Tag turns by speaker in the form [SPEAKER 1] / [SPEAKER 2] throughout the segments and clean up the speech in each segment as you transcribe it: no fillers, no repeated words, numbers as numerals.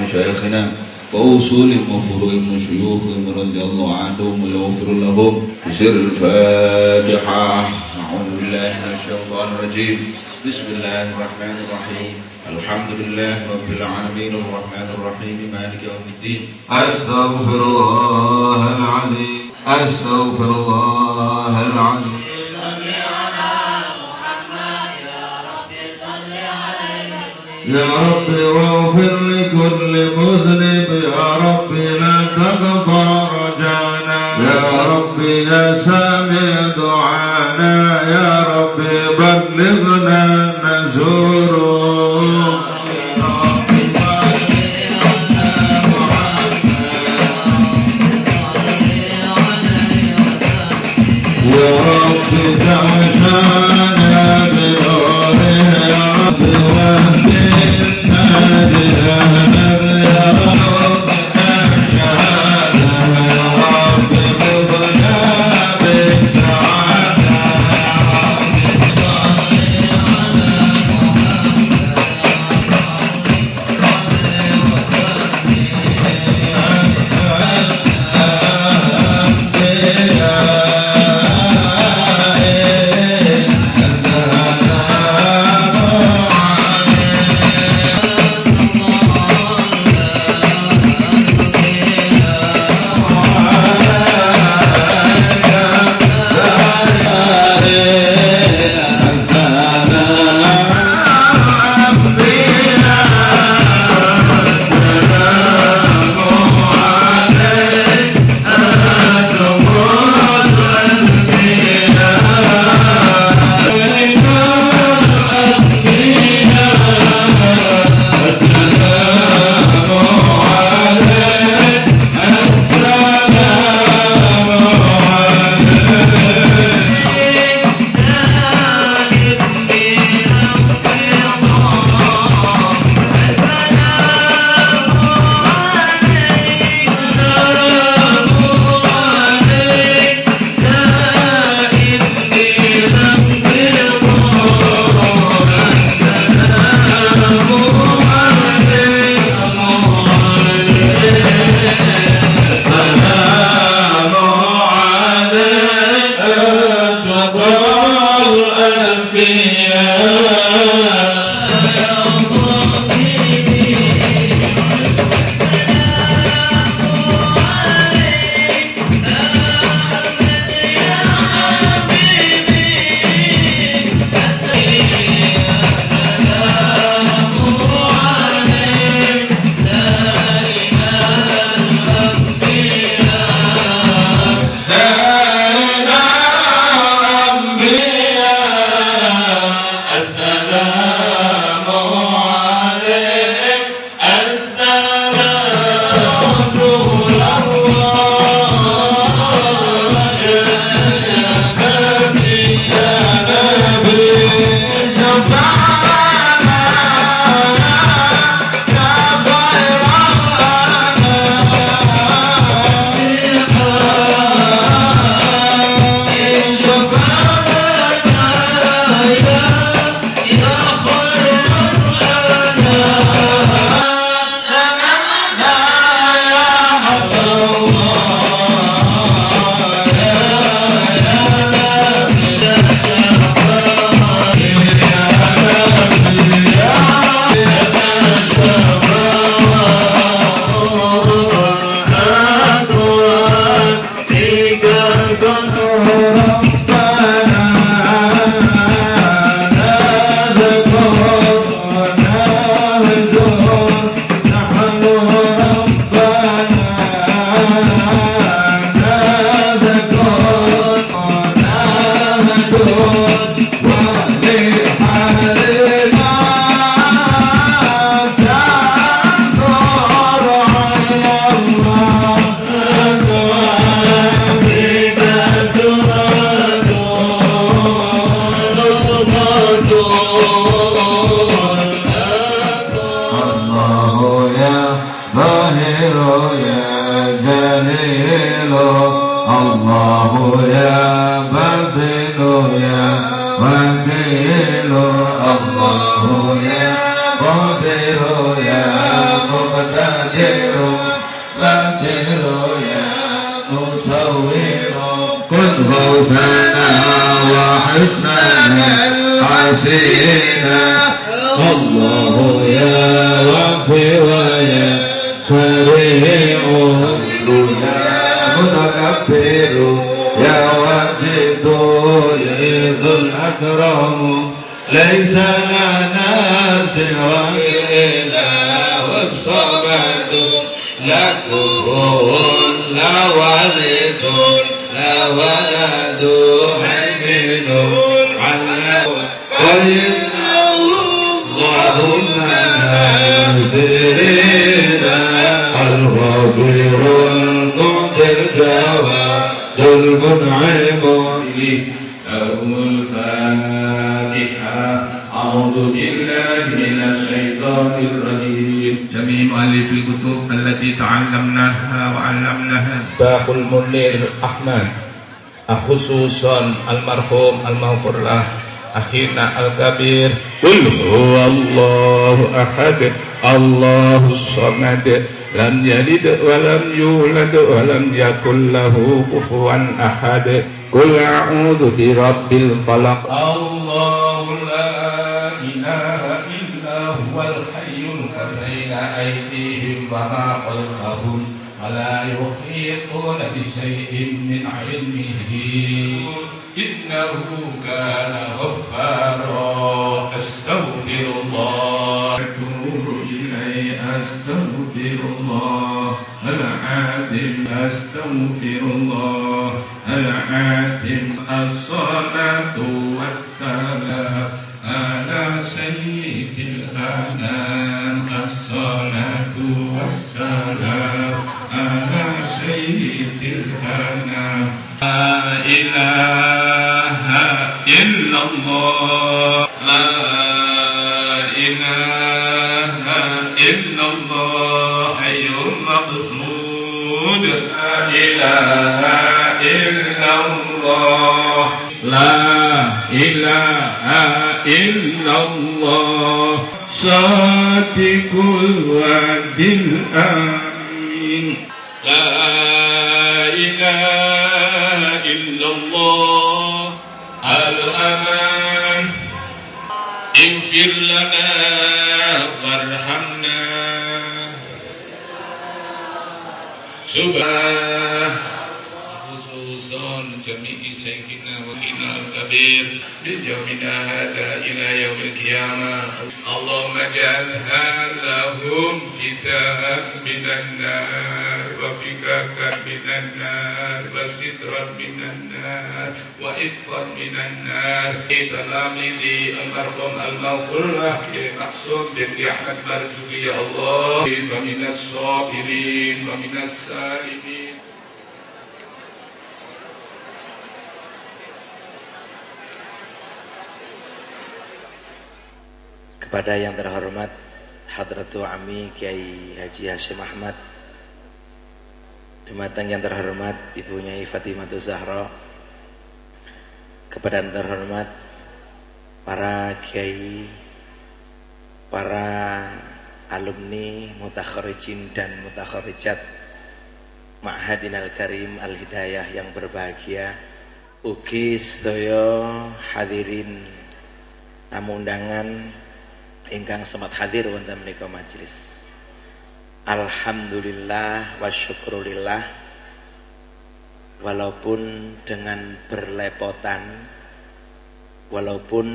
[SPEAKER 1] مشايخنا وأصولهم وفروعهم وشيوخهم رضي الله عنهم ويغفر لهم بسر الفاتحة. أعوذ بالله من الشيطان الرجيم. بسم الله الرحمن الرحيم. الحمد لله رب العالمين الرحمن الرحيم مالك يوم الدين. أستغفر الله العظيم. أستغفر الله العظيم. يا رب واغفر لكل مذنب، يا رب لا تقطع رجانا، يا رب يا سامع دعانا، يا رب بلغنا نزوره. يا رب تعشانا بنوره، يا رب واهدنا بهذا، يا رب
[SPEAKER 2] khususon almarhum al-maghfurlah akhina al-kabir qul huwallahu ahad Allahus samad lam yalid wa lam yulad wa lam yakul lahu kufuwan ahad qul a'udzu birabbil falaq Allahu la ilaha illa huwal hayyul baina aydihim wa ma khalfahum ولا يحيطون بشيء من علمه إنه كان غفارا أستغفر الله أتوب إليه أستغفر الله العظيم أستغفر الله العظيم الصلاة والسلام على سيد الأنام الصلاة والسلام على سيد الأنام لا إله إلا الله لا إله إلا الله حي المقصود لا إله إلا الله لا إله إلا الله صادق الوعد الأمين لا إله إلا الله الأمان اغفر لنا وارحمنا سبحان خصوصا جميع سيدنا وكنا الكبير من يومنا هذا إلى يوم القيامة اللهم اجعلها لهم فداء من النار وفكاكا من النار واستترا من النار وإتقا من النار تلاميذي المرحوم المغفور له مقصود بن أحمد مرزوقي يا الله ومن الصابرين ومن السالمين.
[SPEAKER 3] Kepada yang terhormat Hadratu Ami Kiai Haji Hashim Ahmad, Dumateng yang terhormat Ibu Nyai Fatimah Zahra, kepada yang terhormat para kiai, para alumni, mutakharijin dan mutakharijat Ma'hadin Al-Karim Al-Hidayah yang berbahagia, ugi sedaya hadirin tamu undangan ingkang sempat hadir wonten menika majelis. Alhamdulillah wa syukurillah, walaupun dengan berlepotan, walaupun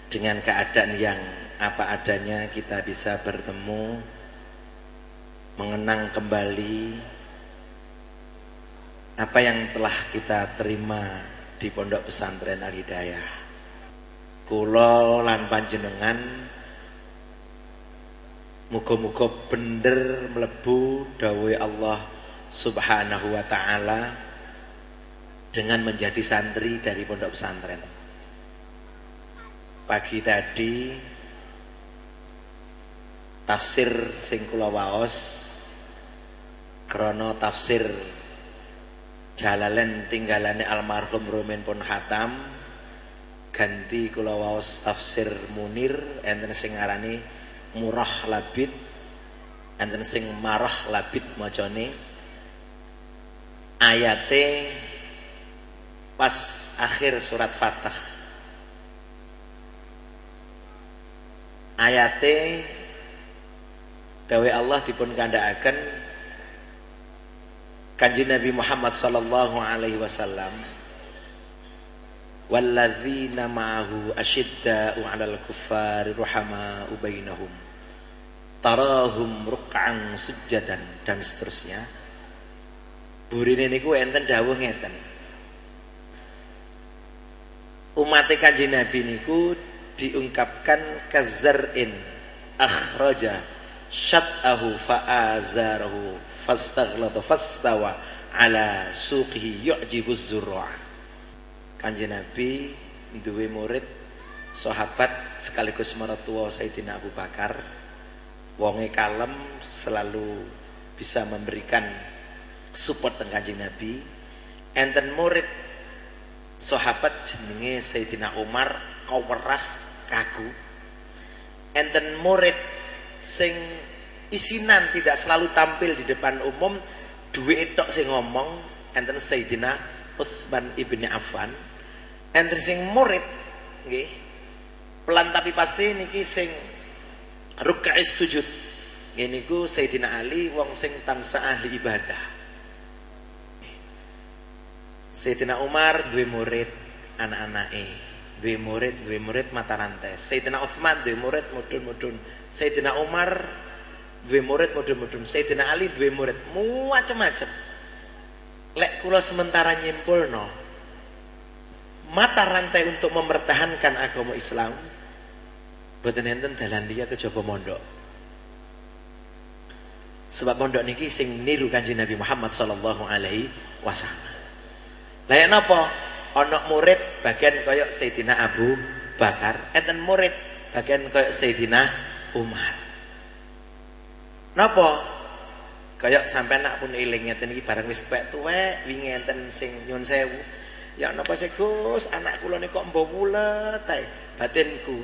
[SPEAKER 3] dengan keadaan yang apa adanya kita bisa bertemu, mengenang kembali apa yang telah kita terima di Pondok Pesantren Al Hidayah. Kula lan panjenengan muga-muga bener mlebu dawuh Allah Subhanahu wa taala dengan menjadi santri dari Pondok Pesantren. Pagi tadi tafsir sing kula waos krana tafsir Jalalain tinggalane almarhum Rumin pun khatam, ganti kula waos tafsir Munir, enten sing ngarani Murah Labid, enten sing Marah Labid macane. Ayate pas akhir surat Fatah. Ayate dawuh Allah dipun kandhakaken Kanjeng Nabi Muhammad sallallahu alaihi wasallam, walladzina ma'ahu asyidda'u 'alal kuffari ruhama'u bainahum tarahum ruk'an sujadan, dan seterusnya. Burine niku enten dawuh ngeten, umat Kanjeng Nabi niku diungkapkan kazar'in akhraja syat'ahu fa'azarahu fastaghlata fastawa ala suqihi yu'jibuz zurra'. Kanjeng Nabi duwe murid sahabat sekaligus maratuwa Sayyidina Abu Bakar, wonge kalem, selalu bisa memberikan support teng Kanjeng Nabi. Enten murid sahabat jenenge Sayyidina Umar kaweras kagu. Enten murid sing isinan tidak selalu tampil di depan umum, duwe tok sing ngomong, enten Sayyidina Utsman ibni Affan. Enten sing murid nggih pelan tapi pasti niki sing ruk'is sujud, nggih niku Sayyidina Ali, wong sing tansah ahli ibadah. Sayyidina Umar duwe murid anak-anake, duwe murid mata rantai. Sayyidina Utsman duwe murid mudun-mudun. Sayyidina Umar duwe murid mudun-mudun. Sayyidina Ali duwe murid macam-macam. Lek kula sementara nyimpulno, mata rantai untuk mempertahankan agama Islam boten enten dalan liya kejaba mondok. Sebab mondok niki sing niru Kanjeng Nabi Muhammad sallallahu alaihi wasallam. Lah yen napa ana murid bagian kaya Sayyidina Abu Bakar, enten murid bagian kaya Sayyidina Umar. Napa? Kaya sampean nak pun eling ngeten iki bareng wis tuwek wingi enten sing nyuwun sewu. Ya napa sih Gus, anak kula niku kok mbok wulet ae batinku.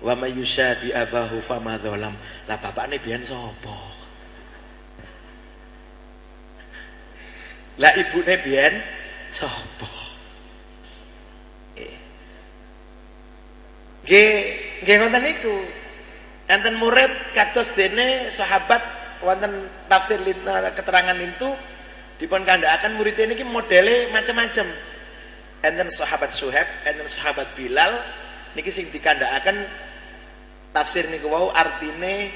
[SPEAKER 3] Wa mayyushabi abahu famadzalam. Lah bapakne biyen sapa? Lah ibune biyen sapa? Nggih ngoten niku. Enten murid kados dene sahabat wonten tafsir keterangan itu dipun kandhakaken murid niki modele macam-macam. Enten sahabat Suhaib, enten sahabat Bilal, niki sing dikandhakaken tafsir niku wau artine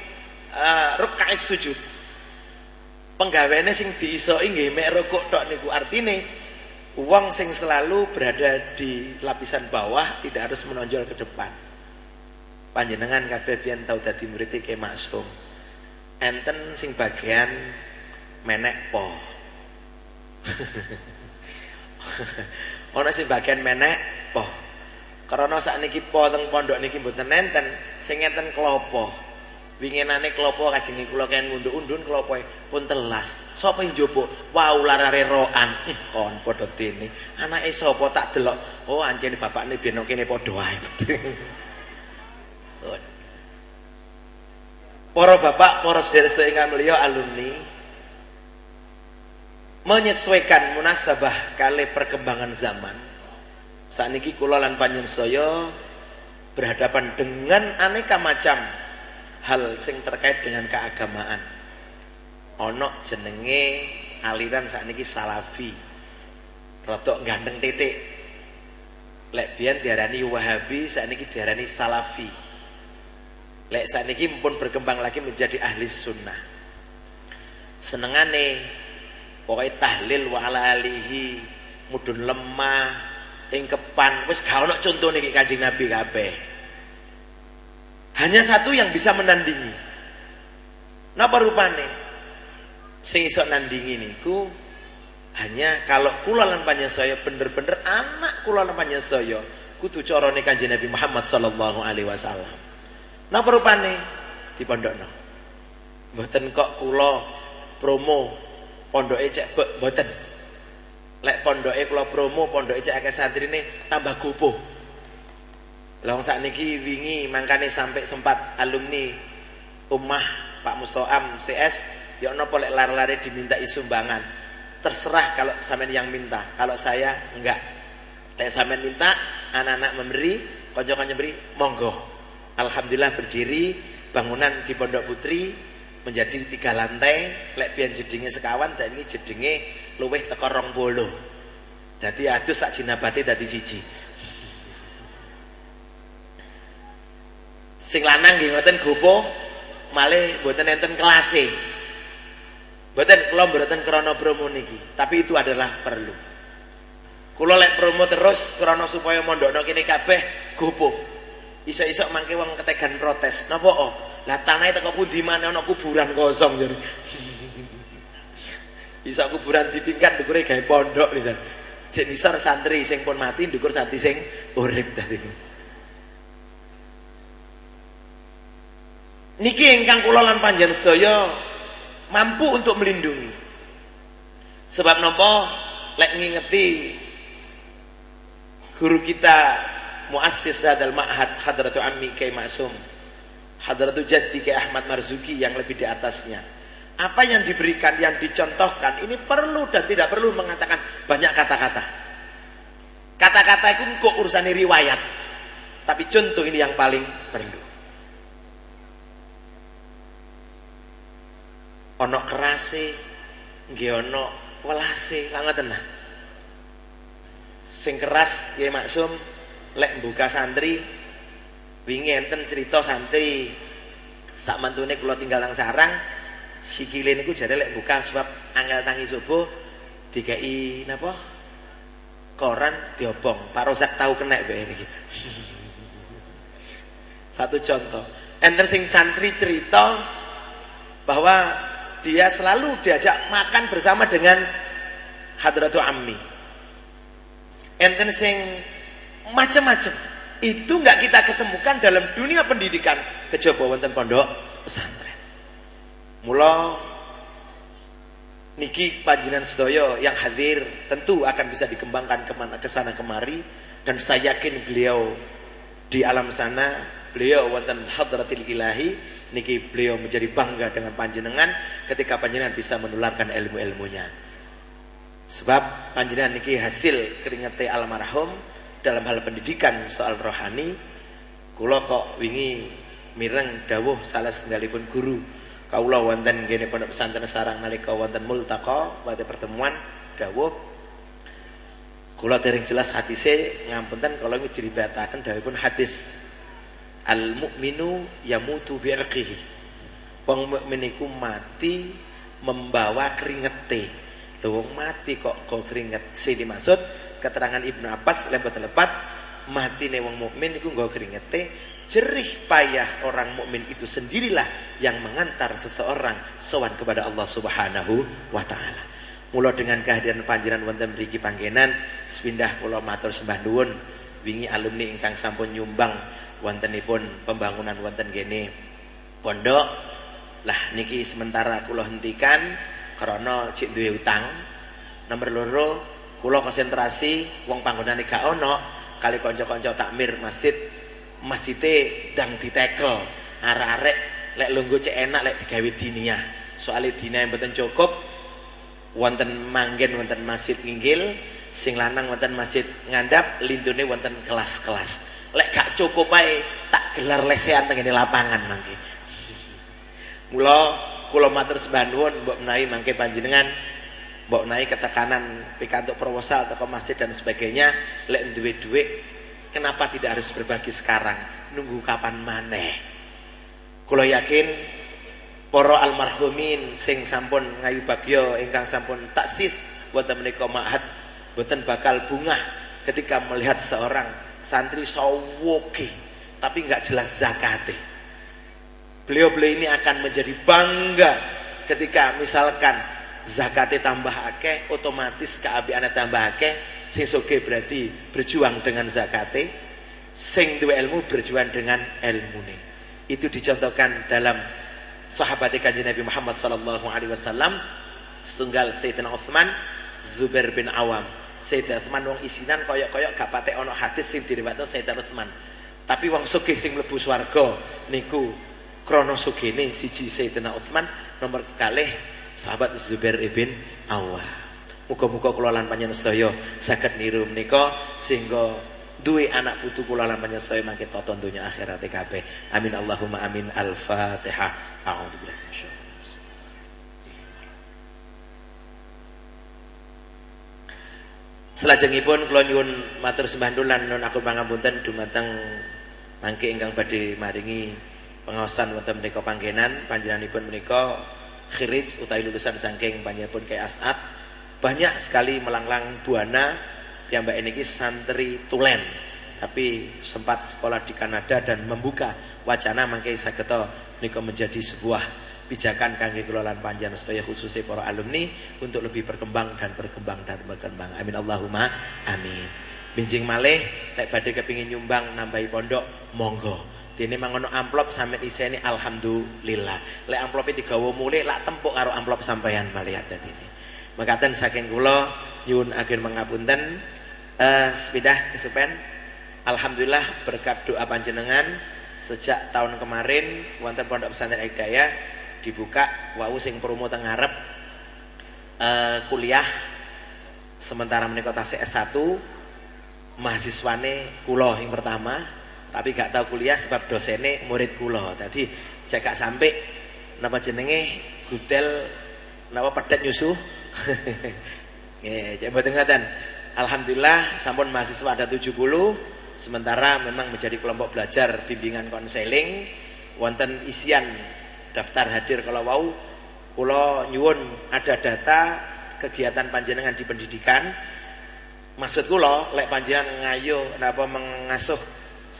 [SPEAKER 3] ruk'is sujud. Penggaweane sing diisoki nggih mek rukuk tok niku, artine wong sing selalu berada di lapisan bawah tidak harus menonjol ke depan. Panjenengan kabeh biyen tau dadi murid Ki Maksum. Enten sing bagian menek po. Ana sing bagian menek po. Karena sakniki po teng pondok niki mboten enten, sing enten klopo. Winginane klopo kajengi kula ken ngunduk-undun klopoe pun telas. Sapa yang njupuk? Wau larare roan. Kon padha dene. Anake sapa tak delok. Oh anjene bapakne biyen kene padha wae. Para bapak, para sedherek ingkang mulya alumni, menyesuaikan munasabah kali perkembangan zaman. Sakniki kula lan panjenengan saya berhadapan dengan aneka macam hal sing terkait dengan keagamaan. Ana jenenge aliran sakniki Salafi. Rodok gandeng titik. Lek biyen diarani Wahabi, sakniki diarani Salafi. Lek saniki pun berkembang lagi menjadi ahli sunnah. Senengane pokoknya tahlil wa ala alihi mudun lemah ing kepan wis gak ono contone iki Kanjeng Nabi kabeh. Hanya satu yang bisa menandingi. Napa rupane? Sing iso nandingi niku hanya kalau kula lan panjenengan bener-bener anak kula lan panjenengan kudu carane Kanjeng Nabi Muhammad sallallahu alaihi wasallam. Napa rupane? Dipondokno. Mboten kok kula promo pondoke cek mboten. Lek pondoke kula promo pondoke cek akeh santrine tambah gopoh. Lah wong sakniki wingi mangkane sampai sempat alumni Ummah Pak Mustoam CS ya napa lek lar-lare dimintai sumbangan. Terserah kalau sampean yang minta, kalau saya enggak. Lek sampean minta, anak-anak memberi, kanca-kanca memberi, monggo. Alhamdulillah berdiri bangunan di Pondok Putri menjadi 3 lantai. Lek biyen jedinge sekawan, dan ini jedinge luwih teko 20. Dadi adus sak jinabate dadi siji. Sing lanang nggih ngoten gopo, malih mboten enten kelase. Mboten kula mboten krana promo niki, tapi itu adalah perlu. Kula lek promo terus krana supaya mondokno kene kabeh gopo. Iso-iso mangke wong ketegan protes. Napa oh? Lah tanahe teko pundi maneh ana kuburan kosong jare. Bisa kuburan ditingkat ndukure gawe pondok niku. Sing nisor santri sing pun mati, ndukur santri sing urip tadi. Niki ingkang kula lan panjenengan sedaya mampu untuk melindungi. Sebab napa lek ngingeti guru kita muassis hadal ma'had Hadratu Ammi Kyai Maksum, Hadratu Jaddi Kyai Ahmad Marzuki yang lebih di atasnya. Apa yang diberikan, yang dicontohkan ini perlu dan tidak perlu mengatakan banyak kata-kata. Kata-kata itu kok urusan riwayat, tapi contoh ini yang paling perlu. Ono kerase, nggih ono welase, lah ngoten nah. Sing keras Kyai Maksum lek mbuka santri wingi enten cerita santri sak mantune kula tinggal nang sarang sikile niku jare lek buka sebab angel tangi subuh dikai napa koran diobong Pak Rozak tahu kena bae niki. Satu contoh enten sing santri cerita bahwa dia selalu diajak makan bersama dengan Hadratu Ammi. Enten sing macam-macam itu nggak kita ketemukan dalam dunia pendidikan kejaba wonten pondok pesantren. Mula niki panjenengan sedaya yang hadir tentu akan bisa dikembangkan ke sana kemari, dan saya yakin beliau di alam sana, beliau wonten hadratil ilahi niki beliau menjadi bangga dengan panjenengan ketika panjenengan bisa menularkan ilmu-ilmunya. Sebab panjenengan niki hasil keringete almarhum dalam hal pendidikan soal rohani. Kula kok wingi mireng dawuh salah setunggalipun guru kawula wonten kene pondok pesantren sarang nalika wonten multaqa wadhe pertemuan dawuh kula dereng jelas hadise ngapunten kala iki diribataken dawuhipun hadis al mukminu yamutu bi irqihi. Wong mukmin iku mati membawa keringete. Lho wong mati kok go keringet. Sing dimaksud keterangan Ibnu Abbas lebat-lebat matine wong mukmin iku nggo keringete, jerih payah orang mukmin itu sendirilah yang mengantar seseorang sowan kepada Allah Subhanahu wa taala. Mula dengan kehadiran panjenengan wonten mriki panggenan sepindah kula matur sembah nuwun wingi alumni ingkang sampun nyumbang wontenipun pembangunan wonten kene pondok. Lah niki sementara kula hentikan karena cek duwe utang. Nomor loro kula konsentrasi wong panggonane gak ono kali kanca-kanca takmir masjide dang ditekel arek-arek lek lungguh cek enak lek digawe diniyah. Soale diniyah mboten cukup wonten manggen wonten masjid nginggil, sing lanang wonten masjid ngandhap, lintune wonten kelas-kelas. Lek gak cukup ae tak gelar lesehan teng lapangan mangke. Mula kula matur sembah nuwun mbok menawi mangke panjenengan mbok naik ketekanan pikantuk proposal teko masjid dan sebagainya, lek duwe duit kenapa tidak harus berbagi sekarang, nunggu kapan maneh. Kula yakin para almarhumin sing sampun ngayu bagya ingkang sampun taksis wonten menika ma'had boten bakal bungah ketika melihat seorang santri sawoge tapi enggak jelas zakate. Beliau-beliau ini akan menjadi bangga ketika misalkan zakate tambah akeh, otomatis keabiane tambah akeh. Sing sugih berarti berjuang dengan zakate, sing duwe ilmu berjuang dengan ilmune. Itu dicontohkan dalam sahabat Kanjeng Nabi Muhammad sallallahu alaihi wasallam, setunggal Sayyidina Utsman, Zubair bin Awam. Sayyidina Utsman wong isinan koyok-koyok gak patek ana hadis sing diriwayatno Sayyidina Utsman. Tapi wong sugih sing mlebu swarga niku krana sugihne siji Sayyidina Utsman, nomor kalih sahabat Zubair bin Awam. Muga-muga kula lan panjenengan sedaya saged niru menika sehingga duwe anak putu kula lan panjenengan sedaya mangke tata donya akhirat kabeh. Amin Allahumma amin. Al-Fatihah. A'udzubillahi minasyaitonir rajim. Salajengipun kula nyuwun matur sembah lan nun aku pangapunten dumateng mangke ingkang badhe maringi pengaosan wonten menika panggenan panjenenganipun menika khirij utawi lulusan saking panjenenganipun Kyai As'ad. Banyak sekali melanglang buana yang mbak ini santri tulen tapi sempat sekolah di Kanada dan membuka wacana mangke sageta nika menjadi sebuah pijakan kangge kula lan panjenengan sedaya khususnya para alumni untuk lebih berkembang dan berkembang. Amin Allahumma amin. Binjing malih nek badhe kepingin nyumbang nambahi pondok monggo. Dene mangono amplop sampe isine alhamdulillah. Lek amplope digawa mulih lak tempuk karo amplop sampeyan malih dadine. Mekaten saking kula nyuwun agen mengapunten sepidah kesupen. Alhamdulillah berkat doa panjenengan sejak tahun kemarin wonten Pondok Pesantren Hidayah dibuka wau sing promo teng ngarep kuliah sementara menika tasih S1 mahasiswane kula yang pertama tapi gak tahu kuliah sebab dosene murid kula. Dadi cekak sampai napa jenenge gudel napa pedet nyusuh. Nggih, mboten ngaten. Alhamdulillah sampun mahasiswa ada 70. Sementara memang menjadi kelompok belajar bimbingan konseling wonten isian daftar hadir kalau wau kula nyuwun ada data kegiatan panjenengan di pendidikan. Maksud kula lek panjenengan ngayo napa mengasuh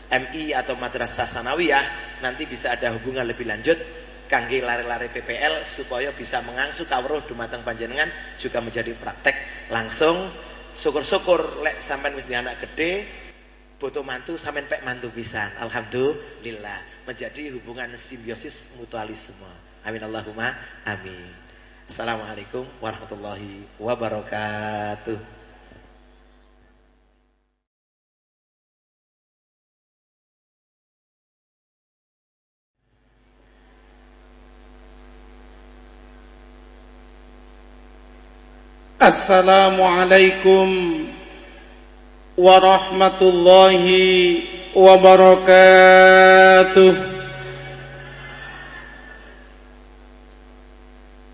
[SPEAKER 3] MI atau madrasah sanawiyah nanti bisa ada hubungan lebih lanjut kangge lare-lare PPL supaya bisa mengangsu kawruh dumateng panjenengan juga menjadi praktek langsung. Syukur-syukur lek sampean wis anak gede boto mantu sampean pek mantu pisan. Alhamdulillah menjadi hubungan simbiosis mutualisme. Amin Allahumma amin. Assalamualaikum warahmatullahi wabarakatuh.
[SPEAKER 4] Assalamualaikum warahmatullahi wabarakatuh.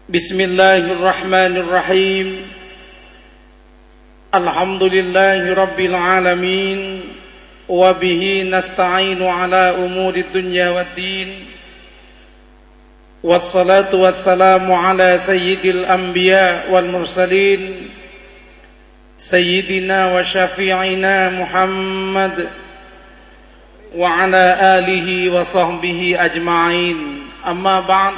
[SPEAKER 4] Bismillahirrahmanirrahim. Alhamdulillahi rabbil alamin. Wa bihi nasta'inu ala umuri dunya waddin. Wassalatu wassalamu ala sayyidil anbiya wal mursalin sayyidina wa syafi'ina Muhammad wa ala alihi wa sahbihi ajma'in. Amma ba'd.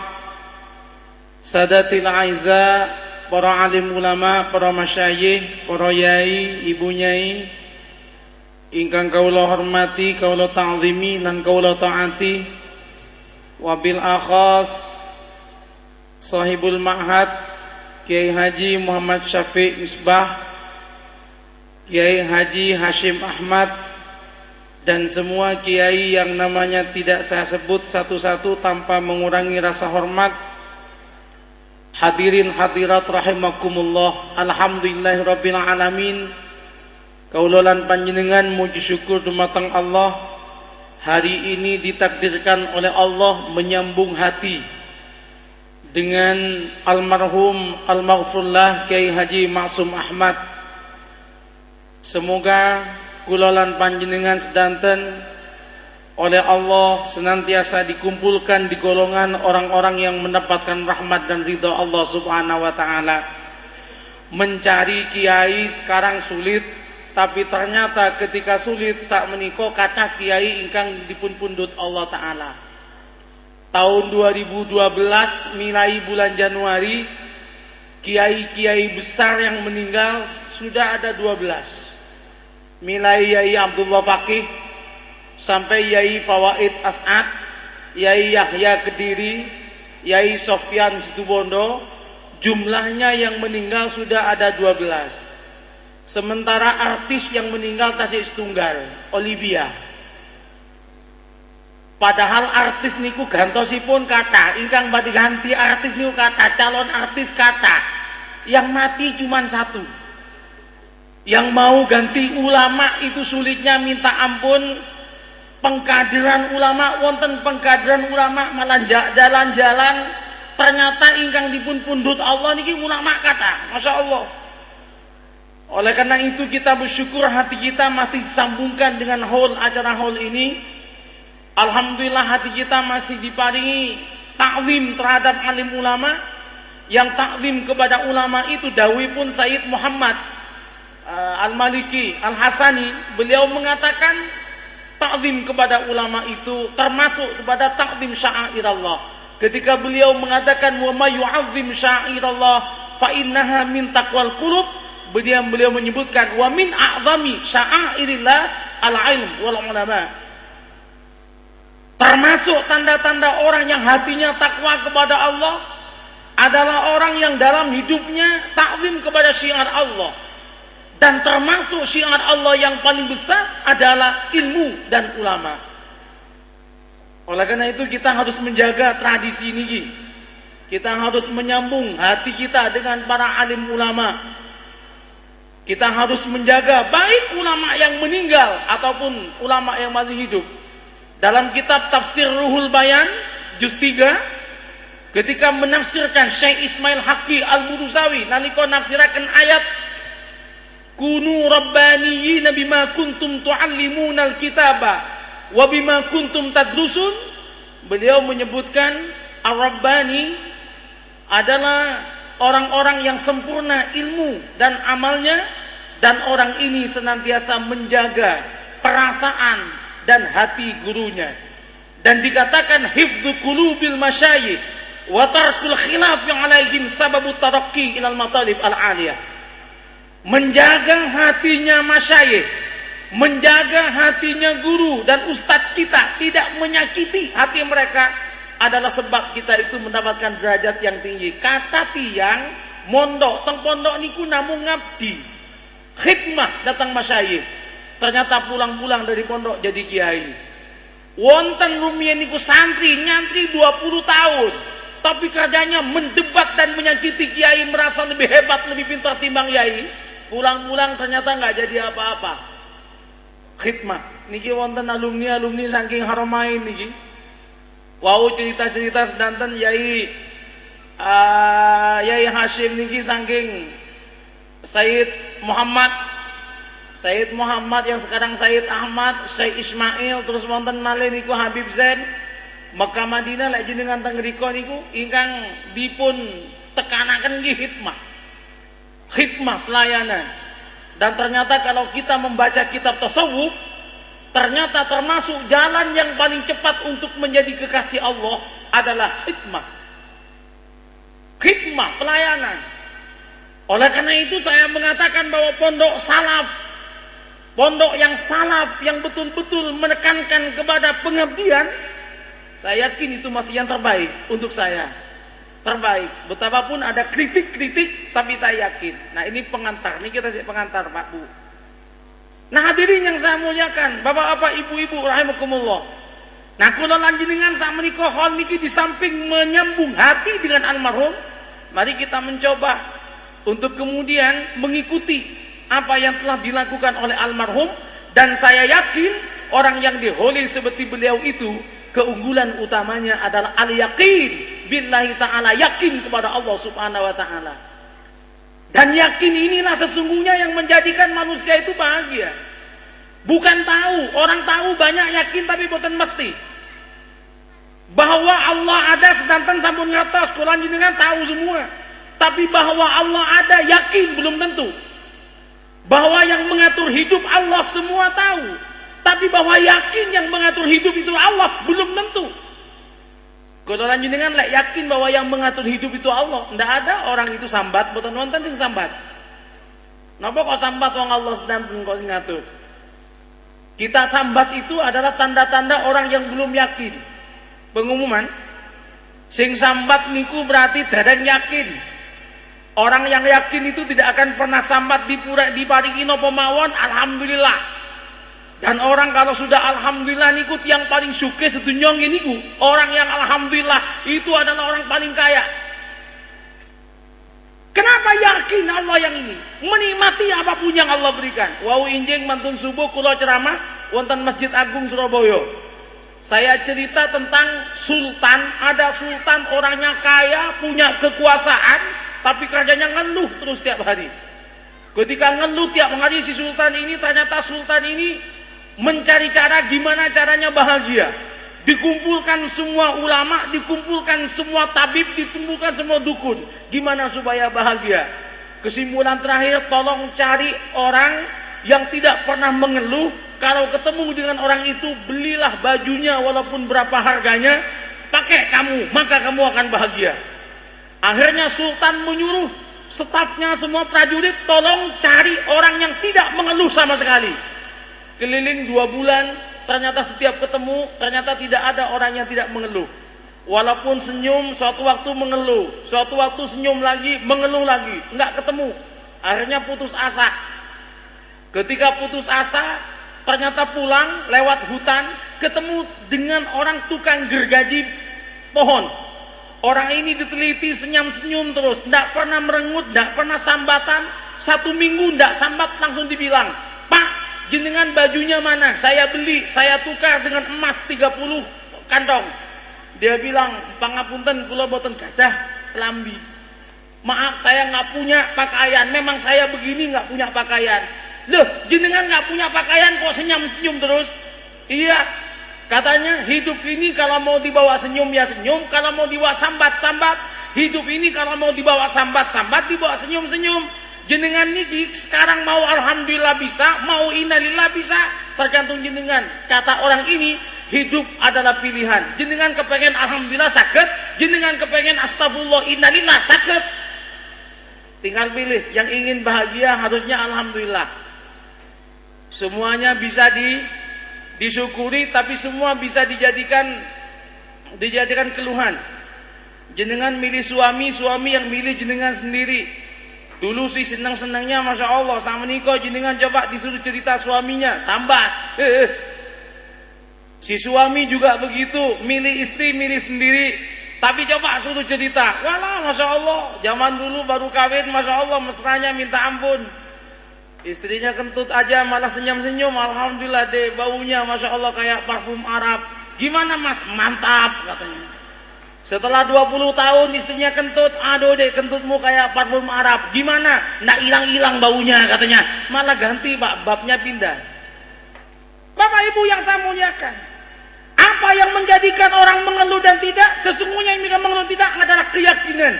[SPEAKER 4] Sadatil aiza, para alim ulama, para masyayikh, para yai, ibu nyai ingkang kaula hormati, kaula ta'zimi lan kaula taati. Wabil akhas sahibul ma'had Kiai Haji Muhammad Syafiq Misbah, Kiai Haji Hashim Ahmad, dan semua kiai yang namanya tidak saya sebut satu-satu tanpa mengurangi rasa hormat. Hadirin hadirat rahimakumullah. Alhamdulillahirabbil alamin. Kaula lan panjenengan muji syukur dumateng Allah. Hari ini ditakdirkan oleh Allah menyambung hati dengan almarhum almaghfurlah Kiai Haji Ma'sum Ahmad. Semoga kula lan panjenengan sedanten oleh Allah senantiasa dikumpulkan di golongan orang-orang yang mendapatkan rahmat dan ridha Allah Subhanahu wa taala. Mencari kiai sekarang sulit, tapi ternyata ketika sulit sak menika kata kiai ingkang dipun pundhut Allah taala. Tahun 2012 mulai bulan Januari, kiai-kiai besar yang meninggal sudah ada 12. Mulai Yai Abdullah Faqih sampai Yai Fawaid As'ad, Yai Yahya Kediri, Yai Sofyan Situbondo, jumlahnya yang meninggal sudah ada 12. Sementara artis yang meninggal tasik setunggal, Olivia. Padahal artis niku gantosipun kata, ingkang badhe ganti artis niku kata, calon artis kata, yang mati cuma satu. Yang mau ganti ulama itu sulitnya minta ampun. Pengkaderan ulama, wonten pengkaderan ulama malah jalan-jalan, ternyata ingkang dipun pundhut Allah niki ulama kata, Masya Allah. Oleh karena itu kita bersyukur hati kita masih disambungkan dengan acara haul ini. Alhamdulillah hati kita masih diparingi ta'zim terhadap alim ulama. Yang ta'zim kepada ulama itu dawuh pun Sayyid Muhammad Al-Maliki Al-Hasani, beliau mengatakan ta'zim kepada ulama itu termasuk kepada ta'zim sya'airallah. Ketika beliau mengatakan wa may yu'azzim sya'airallah fa innaha min taqwal qulub, beliau menyebutkan wa min a'zami sya'airillah al-ilm wal ulama. Termasuk tanda-tanda orang yang hatinya takwa kepada Allah adalah orang yang dalam hidupnya ta'zim kepada syiar Allah. Dan termasuk syiar Allah yang paling besar adalah ilmu dan ulama. Oleh karena itu kita harus menjaga tradisi ini. Kita harus menyambung hati kita dengan para alim ulama. Kita harus menjaga baik ulama yang meninggal ataupun ulama yang masih hidup. Dalam kitab Tafsir Ruhul Bayan juz 3, ketika menafsirkan Syekh Ismail Haqqi Al-Muruzawi nalika nafsiraken ayat kunu rabbaniyina bima kuntum tuallimunal kitaba wa bima kuntum tadrusun, beliau menyebutkan ar-rabbani adalah orang-orang yang sempurna ilmu dan amalnya, dan orang ini senantiasa menjaga perasaan dan hati gurunya. Dan dikatakan hifdzu qulubil masyayikh wa tarkul khilaf yang alaihim sababut taraqqi ilal matalib al-aliyah. Menjaga hatinya masyayikh, menjaga hatinya guru dan ustadz kita, tidak menyakiti hati mereka adalah sebab kita itu mendapatkan derajat yang tinggi. Kata tiang mondok teng pondok niku namung ngabdi, khidmah datang masyayikh, ternyata pulang-pulang dari pondok jadi kiai. Wonten rumiyin niku santri nyantri 20 tahun, tapi kerjanya mendebat dan menyakiti kiai, merasa lebih hebat, lebih pintar timbang kiai. Pulang-pulang ternyata nggak jadi apa-apa. Khidmah niki wonten alumni saking Haramain niki. Wau cerita-cerita sedanten Yai Hashim niki saking Sayyid Muhammad yang sekarang Sayyid Ahmad, Syekh Ismail, terus wonten malih niku Habib Zain. Mekah Madinah lek jenengan teng mriku niku ingkang dipun tekanaken nggih khidmah pelayanan. Dan ternyata kalau kita membaca kitab tasawuf, ternyata termasuk jalan yang paling cepat untuk menjadi kekasih Allah adalah khidmah pelayanan. Oleh karena itu saya mengatakan bahwa pondok yang salaf yang betul-betul menekankan kepada pengabdian, saya yakin itu masih yang terbaik untuk saya. Terbaik. Betapapun ada kritik-kritik, tapi saya yakin. Nah ini pengantar, ini kita pengantar Pak Bu. Nah hadirin yang saya muliakan, bapak-bapak, ibu-ibu rahimakumullah. Nah kula lan jenengan sak menika hal niki di samping menyambung hati dengan almarhum, mari kita mencoba untuk kemudian mengikuti apa yang telah dilakukan oleh almarhum. Dan saya yakin orang yang diholi seperti beliau itu, keunggulan utamanya adalah al-yaqin billahi ta'ala, yakin kepada Allah subhanahu wa ta'ala. Dan yakin inilah sesungguhnya yang menjadikan manusia itu bahagia. Bukan tahu, orang tahu banyak yakin tapi boten mesti. Bahwa Allah ada sedanten sampun ngatos, kula jenengan tahu semua. Tapi bahwa Allah ada yakin belum tentu. Bahwa yang mengatur hidup Allah semua tahu. Tapi bahwa yakin yang mengatur hidup itu Allah belum tentu. Kalau jenengan lek yakin bahwa yang mengatur hidup itu Allah, ndak ada orang itu sambat boten wonten sing sambat. Napa kok sambat wong Allah sedanten kok sing ngatur? Kita sambat itu adalah tanda-tanda orang yang belum yakin. Pengumuman, sing sambat niku berarti dadang yakin. Orang yang yakin itu tidak akan pernah sambat diparingi napa mawon, alhamdulillah. Dan orang kalau sudah alhamdulillah niku yang paling sugih sedunya niku, orang yang alhamdulillah itu adalah orang paling kaya. Kenapa yakin Allah yang ini? Menikmati apapun yang Allah berikan. Wau injing mantun subuh kula ceramah wonten Masjid Agung Surabaya. Saya cerita tentang sultan, ada sultan orangnya kaya, punya kekuasaan, tapi kerjanya ngeluh terus tiap hari. Ketika ngeluh tiap hari si sultan ini, ternyata sultan ini mencari cara gimana caranya bahagia. Dikumpulkan semua ulama, dikumpulkan semua tabib, dikumpulkan semua dukun. Gimana supaya bahagia? Kesimpulan terakhir, tolong cari orang yang tidak pernah mengeluh. Kalau ketemu dengan orang itu, belilah bajunya walaupun berapa harganya, pakai kamu, maka kamu akan bahagia. Akhirnya sultan menyuruh stafnya semua prajurit, tolong cari orang yang tidak mengeluh sama sekali. Keliling 2 bulan, ternyata setiap ketemu, ternyata tidak ada orang yang tidak mengeluh. Walaupun senyum, suatu waktu mengeluh, suatu waktu senyum lagi, mengeluh lagi, enggak ketemu. Akhirnya putus asa. Ketika putus asa, ternyata pulang lewat hutan, ketemu dengan orang tukang gergaji pohon. Orang ini diteliti, senyum-senyum terus, enggak pernah merengut, enggak pernah sambatan. 1 minggu enggak sambat, langsung dibilang, "Pak, jenengan bajunya mana? Saya beli, saya tukar dengan emas 30 kantong." Dia bilang, "Pangapunten, kula boten gadah lambi. Maaf, saya nggak punya pakaian. Memang saya begini nggak punya pakaian." "Loh, jenengan nggak punya pakaian kok senyum-senyum terus?" "Iya." Katanya, hidup ini kalau mau dibawa senyum ya senyum, kalau mau dibawa sambat-sambat. Hidup ini kalau mau dibawa sambat-sambat, dibawa senyum-senyum. Jenengan ini sekarang mau alhamdulillah bisa, mau innalillah bisa, tergantung jenengan. Kata orang ini, hidup adalah pilihan. Jenengan kepengen alhamdulillah sakit, jenengan kepengen astagfirullah innalillah sakit. Tinggal pilih. Yang ingin bahagia harusnya alhamdulillah. Semuanya bisa disyukuri, tapi semua bisa dijadikan keluhan. Jenengan milih suami yang milih jenengan sendiri. Dulu sih senang-senangnya Masya Allah, sama niko jenengan coba disuruh cerita suaminya, sambat. Si suami juga begitu, milih istri, milih sendiri. Tapi coba suruh cerita, walah Masya Allah, zaman dulu baru kawin, Masya Allah mesranya minta ampun. Istrinya kentut aja malah senyum-senyum, alhamdulillah deh, baunya Masya Allah kayak parfum Arab. Gimana mas? Mantap katanya. Setelah 20 tahun istrinya kentut, aduh deh kentutmu kayak parfum Arab. Gimana? Nggak hilang-hilang baunya katanya. Malah ganti pak, babnya pindah. Bapak ibu yang saya muliakan, apa yang menjadikan orang mengeluh dan tidak? Sesungguhnya yang mengeluh mengeluh tidak adalah keyakinan.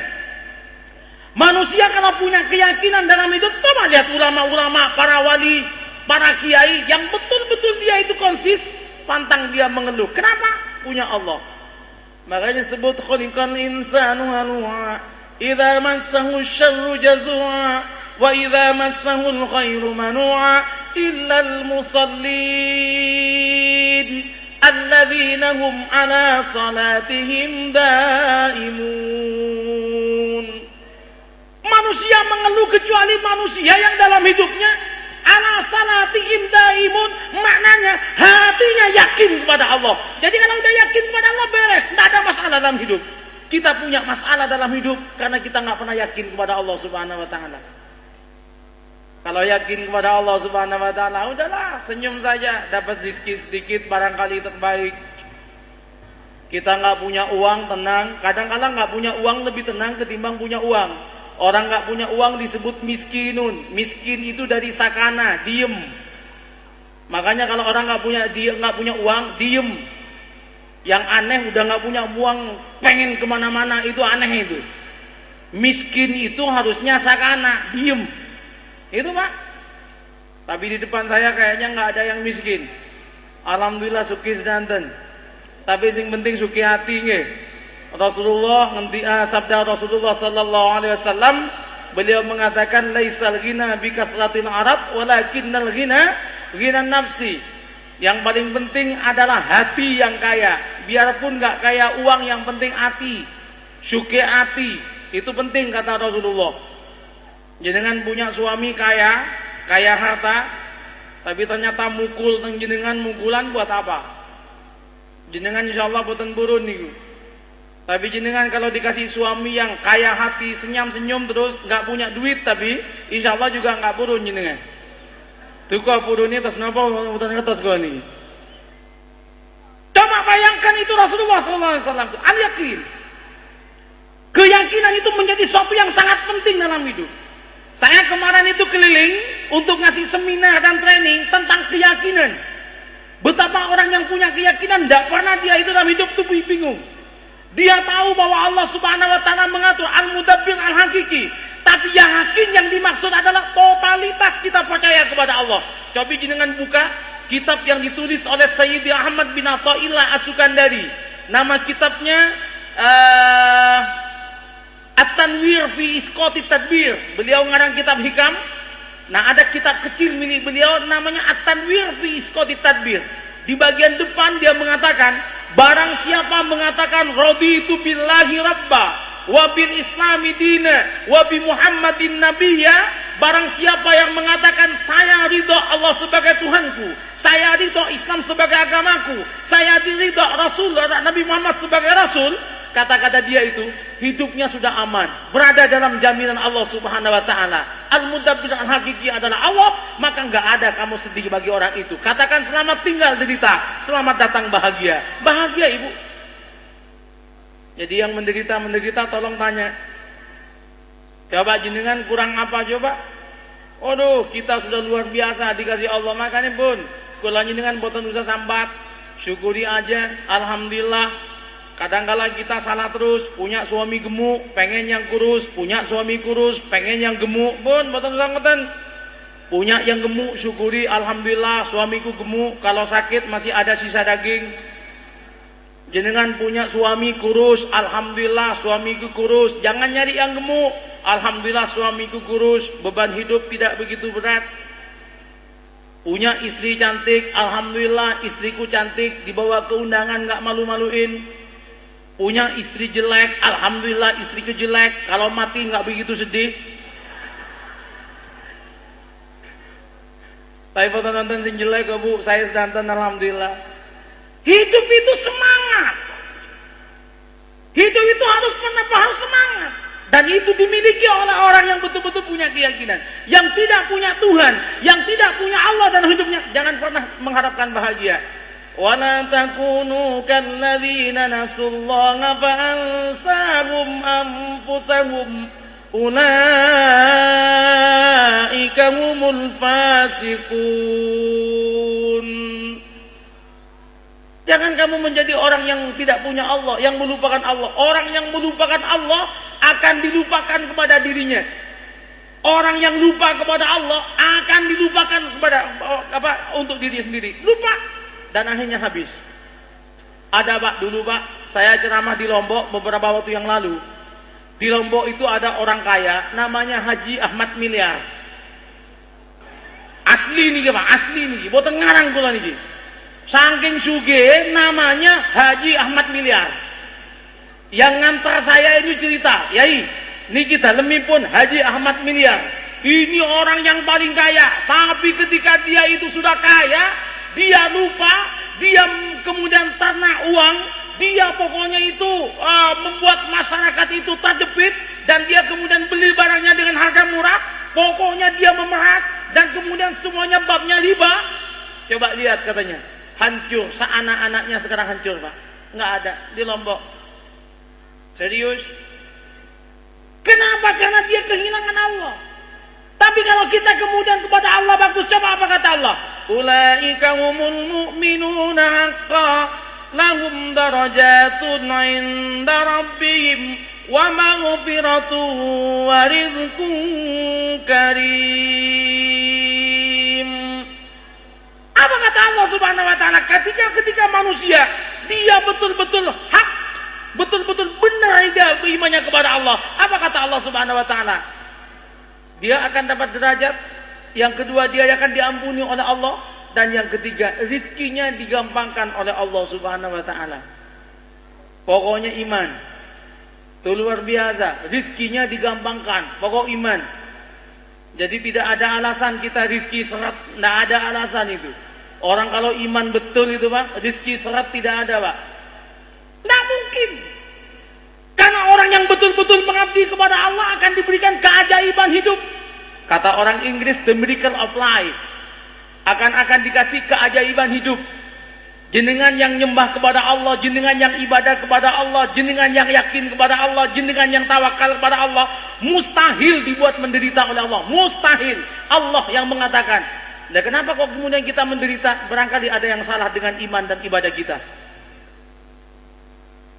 [SPEAKER 4] Manusia kalau punya keyakinan dalam hidup, coba lihat ulama-ulama, para wali, para kiai yang betul-betul dia itu konsis, pantang dia mengeluh. Kenapa? Punya Allah. Makanya sebut khuliqal insanu halu'a idza massahu syarru jazua wa idza massahu khairu manu'a illal musallin alladzina hum ala salatihim daimun. Manusia mengeluh kecuali manusia yang dalam hidupnya ala salatihim daimun, maknanya hatinya yakin kepada Allah. Jadi kalau udah yakin kepada Allah beres, tidak ada masalah dalam hidup. Kita punya masalah dalam hidup karena kita nggak pernah yakin kepada Allah Subhanahu wa taala. Kalau yakin kepada Allah Subhanahu wa taala, udahlah senyum saja, dapat rezeki sedikit barangkali terbaik. Kita nggak punya uang, tenang. Kadang-kadang nggak punya uang lebih tenang ketimbang punya uang. Orang nggak punya uang disebut miskinun. Miskin itu dari sakana, diem. Makanya kalau orang nggak punya uang, diem. Yang aneh udah nggak punya uang, pengen kemana-mana, itu aneh itu. Miskin itu harusnya sakana, diem. Itu Pak. Tapi di depan saya kayaknya nggak ada yang miskin. Alhamdulillah suki sedanten. Tapi sing penting suki hati nggih. Rasulullah sabda Rasulullah sallallahu alaihi wasallam, beliau mengatakan laisal ghina bi kasratil arab walakinnal ghina ghina nafsi. Yang paling penting adalah hati yang kaya. Biarpun nggak kaya uang, yang penting hati. Suki hati itu penting kata Rasulullah. Jenengan punya suami kaya harta, tapi ternyata mukul teng jenengan, mukulan buat apa? Jenengan insyaallah boten burun niku. Tapi jenengan kalau dikasih suami yang kaya hati, senyum-senyum terus, nggak punya duit, tapi insyaallah juga nggak burun jenengan. Tuh kok burunnya terus napa boten ngetos kok niki. Coba bayangkan itu Rasulullah SAW. Al-yakin. Keyakinan itu menjadi sesuatu yang sangat penting dalam hidup. Saya kemarin itu keliling untuk ngasih seminar dan training tentang keyakinan. Betapa orang yang punya keyakinan tidak pernah dia itu dalam hidup tuh bingung. Dia tahu bahwa Allah Subhanahu wa taala mengatur, al-mudabbir al-hakiki. Tapi yakin yang dimaksud adalah totalitas kita percaya kepada Allah. Coba jenengan buka kitab yang ditulis oleh Sayyidi Ahmad bin Athaillah As-Sukandari. Nama kitabnya At-Tanwir fi Isqati Tadbir. Beliau ngarang kitab hikam. Nah, ada kitab kecil milik beliau namanya At-Tanwir fi Isqati Tadbir. Di bagian depan dia mengatakan, barang siapa mengatakan raditu billahi rabba wa bil islami dina wa bi Muhammadin nabiyya, barang siapa yang mengatakan saya ridha Allah sebagai Tuhanku, saya ridha Islam sebagai agamaku, saya ridha Rasul Nabi Muhammad sebagai Rasul, kata-kata dia itu hidupnya sudah aman, berada dalam jaminan Allah Subhanahu wa taala. Al-mudabbir al-hakiki adalah Allah, maka enggak ada kamu sedih bagi orang itu. Katakan selamat tinggal derita, selamat datang bahagia. Bahagia Ibu. Jadi yang menderita tolong tanya. Coba jenengan kurang apa coba? Waduh, kita sudah luar biasa dikasih Allah, makanya pun kula jenengan boten usah sambat, syukuri aja, alhamdulillah. Kadang-kala kita salah terus, punya suami gemuk, pengen yang kurus, punya suami kurus, pengen yang gemuk, pun boten usah ngeten. Punya yang gemuk, syukuri alhamdulillah, suamiku gemuk, kalau sakit masih ada sisa daging. Jenengan punya suami kurus, alhamdulillah suamiku kurus, jangan nyari yang gemuk, alhamdulillah suamiku kurus, beban hidup tidak begitu berat. Punya istri cantik, alhamdulillah istriku cantik, dibawa ke undangan nggak malu-maluin. Punya istri jelek, alhamdulillah istriku jelek, kalau mati nggak begitu sedih. Tapi foto nonton sing jelek kok Bu, saya sedanten alhamdulillah. Hidup itu semangat. Hidup itu harus semangat. Dan itu dimiliki oleh orang yang betul-betul punya keyakinan. Yang tidak punya Tuhan, yang tidak punya Allah dalam hidupnya, jangan pernah mengharapkan bahagia. Wala takunu kalladzina nasullaha fa ansahum anfusahum ulaika humul fasiqun. Jangan kamu menjadi orang yang tidak punya Allah, yang melupakan Allah. Orang yang melupakan Allah akan dilupakan kepada dirinya. Orang yang lupa kepada Allah akan dilupakan kepada untuk diri sendiri. Lupa dan akhirnya habis. Ada Pak dulu Pak, saya ceramah di Lombok beberapa waktu yang lalu. Di Lombok itu ada orang kaya namanya Haji Ahmad Miliar. Asli nih Pak, asli nih. Boten ngarang kula niki. Saking sugih namanya Haji Ahmad Miliar. Yang ngantar saya ini cerita, Yai, niki dalemipun Haji Ahmad Miliar. Ini orang yang paling kaya, tapi ketika dia itu sudah kaya, dia lupa, dia kemudian ternak uang, dia pokoknya itu membuat masyarakat itu terjepit, dan dia kemudian beli barangnya dengan harga murah, pokoknya dia memeras, dan kemudian semuanya babnya riba. Coba lihat katanya, hancur, seanak-anaknya sekarang hancur Pak, nggak ada di Lombok. Serius. Kenapa? Karena dia kehilangan Allah. Tapi kalau kita kemudian kepada Allah bagus, coba apa kata Allah? ulaika humul mu'minuna haqqan lahum darajatun 'inda rabbihim wa maghfiratun wa rizqun karim. Apa kata Allah Subhanahu wa taala ketika manusia dia betul-betul hak, betul-betul benar dia berimannya kepada Allah? Apa kata Allah Subhanahu wa taala? Dia akan dapat derajat, yang kedua dia akan diampuni oleh Allah, dan yang ketiga rizkinya digampangkan oleh Allah Subhanahu wa taala. Pokoknya iman itu luar biasa, rizkinya digampangkan, pokok iman. Jadi tidak ada alasan kita rizki seret, tidak ada alasan itu. Orang kalau iman betul itu Pak, rizki seret tidak ada Pak. Tidak mungkin. Karena orang yang betul-betul mengabdi kepada Allah akan diberikan keajaiban hidup. Kata orang Inggris, the miracle of life. Akan dikasih keajaiban hidup. Jenengan yang nyembah kepada Allah, jenengan yang ibadah kepada Allah, jenengan yang yakin kepada Allah, jenengan yang tawakal kepada Allah, mustahil dibuat menderita oleh Allah. Mustahil. Allah yang mengatakan. Nah, kenapa kok kemudian kita menderita? Barangkali ada yang salah dengan iman dan ibadah kita.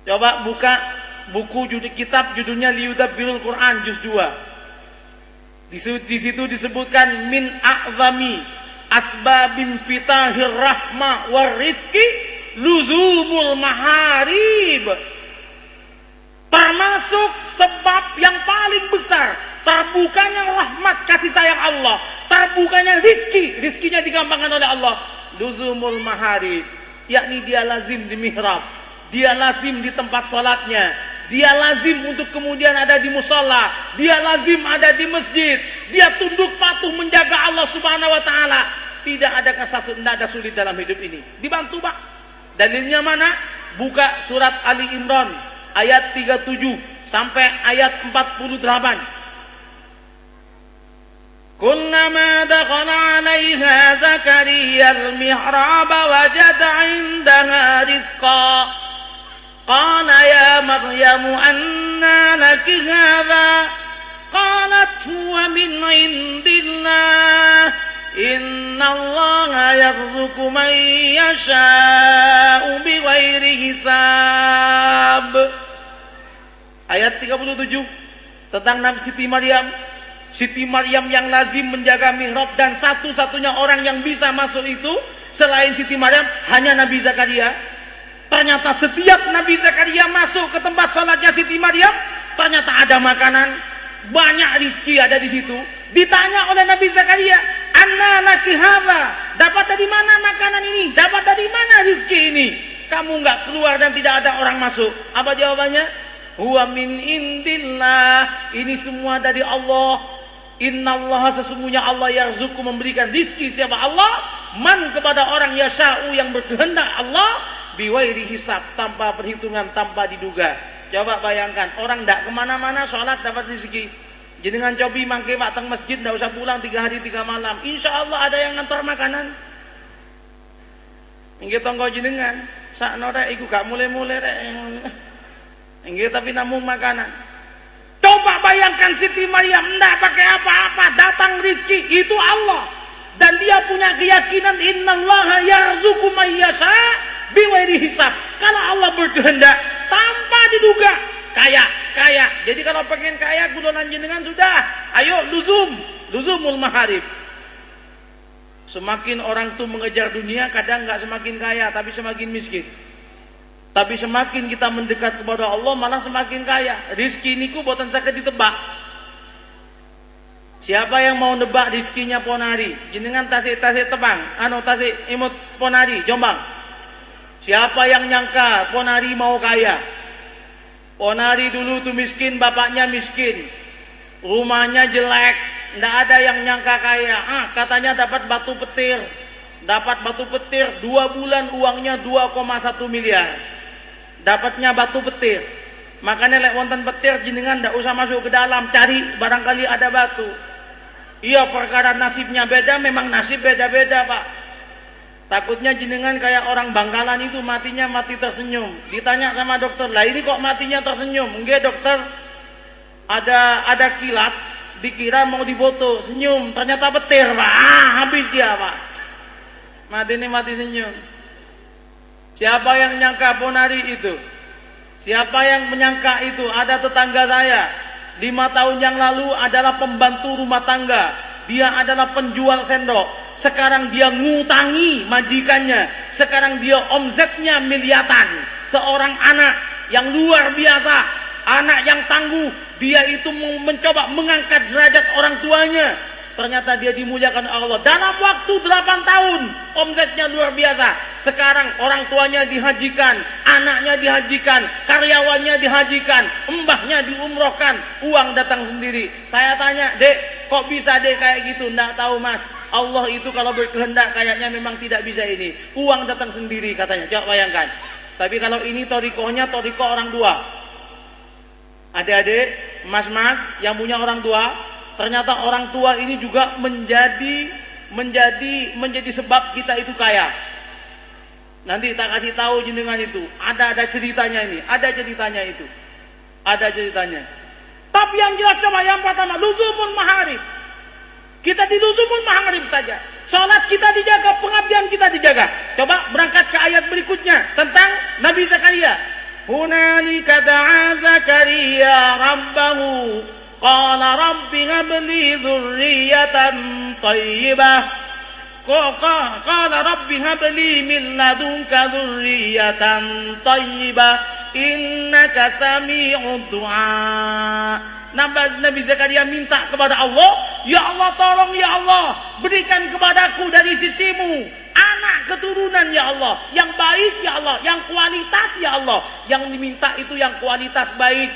[SPEAKER 4] Coba buka buku kitab judulnya Liyudabbirul Quran juz 2. Di situ disebutkan min a'zami asbabim fitahir rahmah war rizki luzumul maharib. Termasuk sebab yang paling besar terbukanya rahmat kasih sayang Allah, terbukanya rizkinya digampangkan oleh Allah, luzumul maharib, yakni dia lazim di mihrab, dia lazim di tempat sholatnya, dia lazim untuk kemudian ada di musola, dia lazim ada di masjid, dia tunduk patuh menjaga Allah Subhanahu wa taala. Tidak ada kesasut, tidak ada sulit dalam hidup ini. Dibantu Pak. Dalilnya mana? Buka surat Ali Imran ayat 37 sampai ayat 48. Kullama dakhala 'alaiha Zakariya al-mihrab wajada 'indaha rizqa. Qala ya Maryam anna laki hadha? Qalat huwa min 'indillah. Inna Allaha yarzuqu man yasha'u bighairi hisab. Ayat 37 tentang Nabi Siti Maryam. Siti Maryam yang lazim menjaga mihrab, dan satu-satunya orang yang bisa masuk itu selain Siti Maryam hanya Nabi Zakaria. Ternyata setiap Nabi Zakaria masuk ke tempat salatnya Siti Maryam, ternyata ada makanan, banyak rizki ada di situ. Ditanya oleh Nabi Zakaria, "Anna laki hadza?" Dapat dari mana makanan ini? Dapat dari mana rizki ini? Kamu enggak keluar dan tidak ada orang masuk. Apa jawabannya? Huwa min indillah. Ini semua dari Allah. Innallaha, sesungguhnya Allah yarzuqu, memberikan rizki siapa? Allah. Man, kepada orang yasha'u, yang berkehendak Allah, biwairi hisab, tanpa perhitungan, tanpa diduga. Coba bayangkan, orang tidak kemana-mana sholat dapat rezeki. Jenengan cobi mangke Pak teng masjid, tidak usah pulang 3 hari 3 malam, insya Allah ada yang ngantar makanan. Inggih tonggo jenengan sakno rek iku gak mulai-mulai rek. Inggih tapi namun makanan. Coba bayangkan Siti Maryam tidak pakai apa-apa, datang rizki itu Allah, dan dia punya keyakinan innallaha yarzuqu may yasha' biwairi hisab. Kalau Allah berkehendak tanpa diduga, kaya. Jadi kalau pengen kaya kudonan jenengan sudah, ayo luzumul maharib. Semakin orang tuh mengejar dunia, kadang nggak semakin kaya tapi semakin miskin. Tapi semakin kita mendekat kepada Allah malah semakin kaya. Rizki niku boten saged ditebak. Siapa yang mau nebak rizkinya Ponari? Jenengan tasik tebang, tasik imut Ponari Jombang. Siapa yang nyangka Ponari mau kaya? Ponari dulu tuh miskin, bapaknya miskin, rumahnya jelek, ndak ada yang nyangka kaya. Katanya dapat batu petir. 2 bulan uangnya 2,1 miliar. Dapatnya batu petir. Makanya lek wonten petir jenengan ndak usah masuk ke dalam, cari barangkali ada batu. Iya, perkara nasibnya beda, memang nasib beda-beda Pak. Takutnya jenengan kayak orang Bangkalan itu matinya mati tersenyum. Ditanya sama dokter, lah ini kok matinya tersenyum? Enggak dokter, ada kilat, dikira mau difoto, senyum, ternyata petir Pak. Habis dia Pak. Mati ini mati senyum. Siapa yang nyangka ponari itu? Siapa yang menyangka itu? Ada tetangga saya 5 tahun yang lalu adalah pembantu rumah tangga. Dia adalah penjual sendok. Sekarang dia ngutangi majikannya. Sekarang dia omsetnya miliaran. Seorang anak yang luar biasa, anak yang tangguh. Dia itu mencoba mengangkat derajat orang tuanya. Ternyata dia dimuliakan Allah. Dalam waktu 8 tahun omsetnya luar biasa. Sekarang orang tuanya dihajikan, anaknya dihajikan, karyawannya dihajikan, mbahnya diumrohkan, uang datang sendiri. Saya tanya, Dek, kok bisa Dek kayak gitu? Nggak tahu Mas. Allah itu kalau berkehendak kayaknya memang tidak bisa ini. Uang datang sendiri katanya. Coba bayangkan. Tapi kalau ini torikohnya toriko orang tua. Adik-adik, mas-mas yang punya orang tua, ternyata orang tua ini juga menjadi sebab kita itu kaya. Nanti tak kasih tahu jenengan itu. Ada ceritanya ini, ada ceritanya itu. Ada ceritanya. Tapi yang jelas coba yang pertama, luzumul maharib. Kita di luzumul maharib saja. Salat kita dijaga, pengabdian kita dijaga. Coba berangkat ke ayat berikutnya tentang Nabi Zakaria. Hunalika da'a Zakaria rabbahu qala rabbi habli dzurriyyatan thayyibah qala rabbi habli min ladunka dzurriyyatan thayyibah innaka sami'ud du'a. Nabi Zakaria minta kepada Allah, ya Allah tolong ya Allah, berikan kepadaku dari sisimu anak keturunan ya Allah, yang baik ya Allah, yang kualitas ya Allah. Yang diminta itu yang kualitas baik.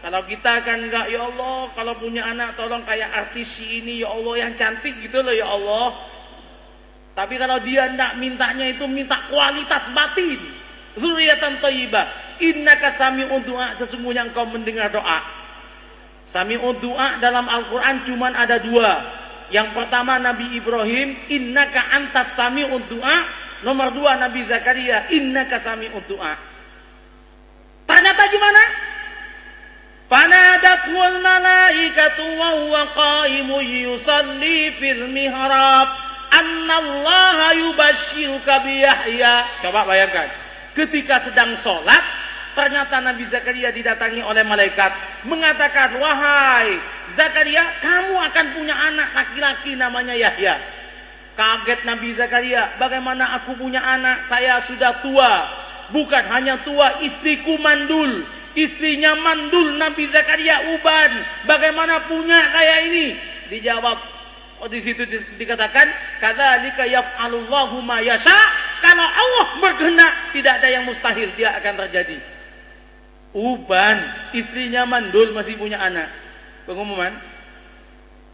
[SPEAKER 4] Kalau kita kan enggak, ya Allah kalau punya anak tolong kayak artis ini ya Allah, yang cantik gitu loh ya Allah. Tapi kalau dia enggak mintanya itu minta kualitas batin, dzurriyyatan thayyibah, innaka sami'ud du'a, sesungguhnya engkau mendengar doa. Sami'ud du'a dalam Al-Quran cuman ada 2. Yang pertama Nabi Ibrahim, innaka antas sami'ud du'a. Nomor 2 Nabi Zakaria, innaka sami'ud du'a. Ternyata gimana? Fanadatul malaikatu wa huwa qaimun yusalli fil mihrab annallaha yubashshiruka bi Yahya. Coba bayangkan, ketika sedang sholat, ternyata Nabi Zakaria didatangi oleh malaikat mengatakan, wahai Zakaria, kamu akan punya anak laki-laki namanya Yahya. Kaget Nabi Zakaria, bagaimana aku punya anak? Saya sudah tua. Bukan hanya tua, istriku mandul. Istrinya mandul, Nabi Zakaria uban. Bagaimana punya kayak ini? Dijawab, di situ dikatakan, kadzalika yaf'alullahu ma yasha. Kalau Allah berkehendak, tidak ada yang mustahil, dia akan terjadi. Uban, istrinya mandul, masih punya anak. Pengumuman,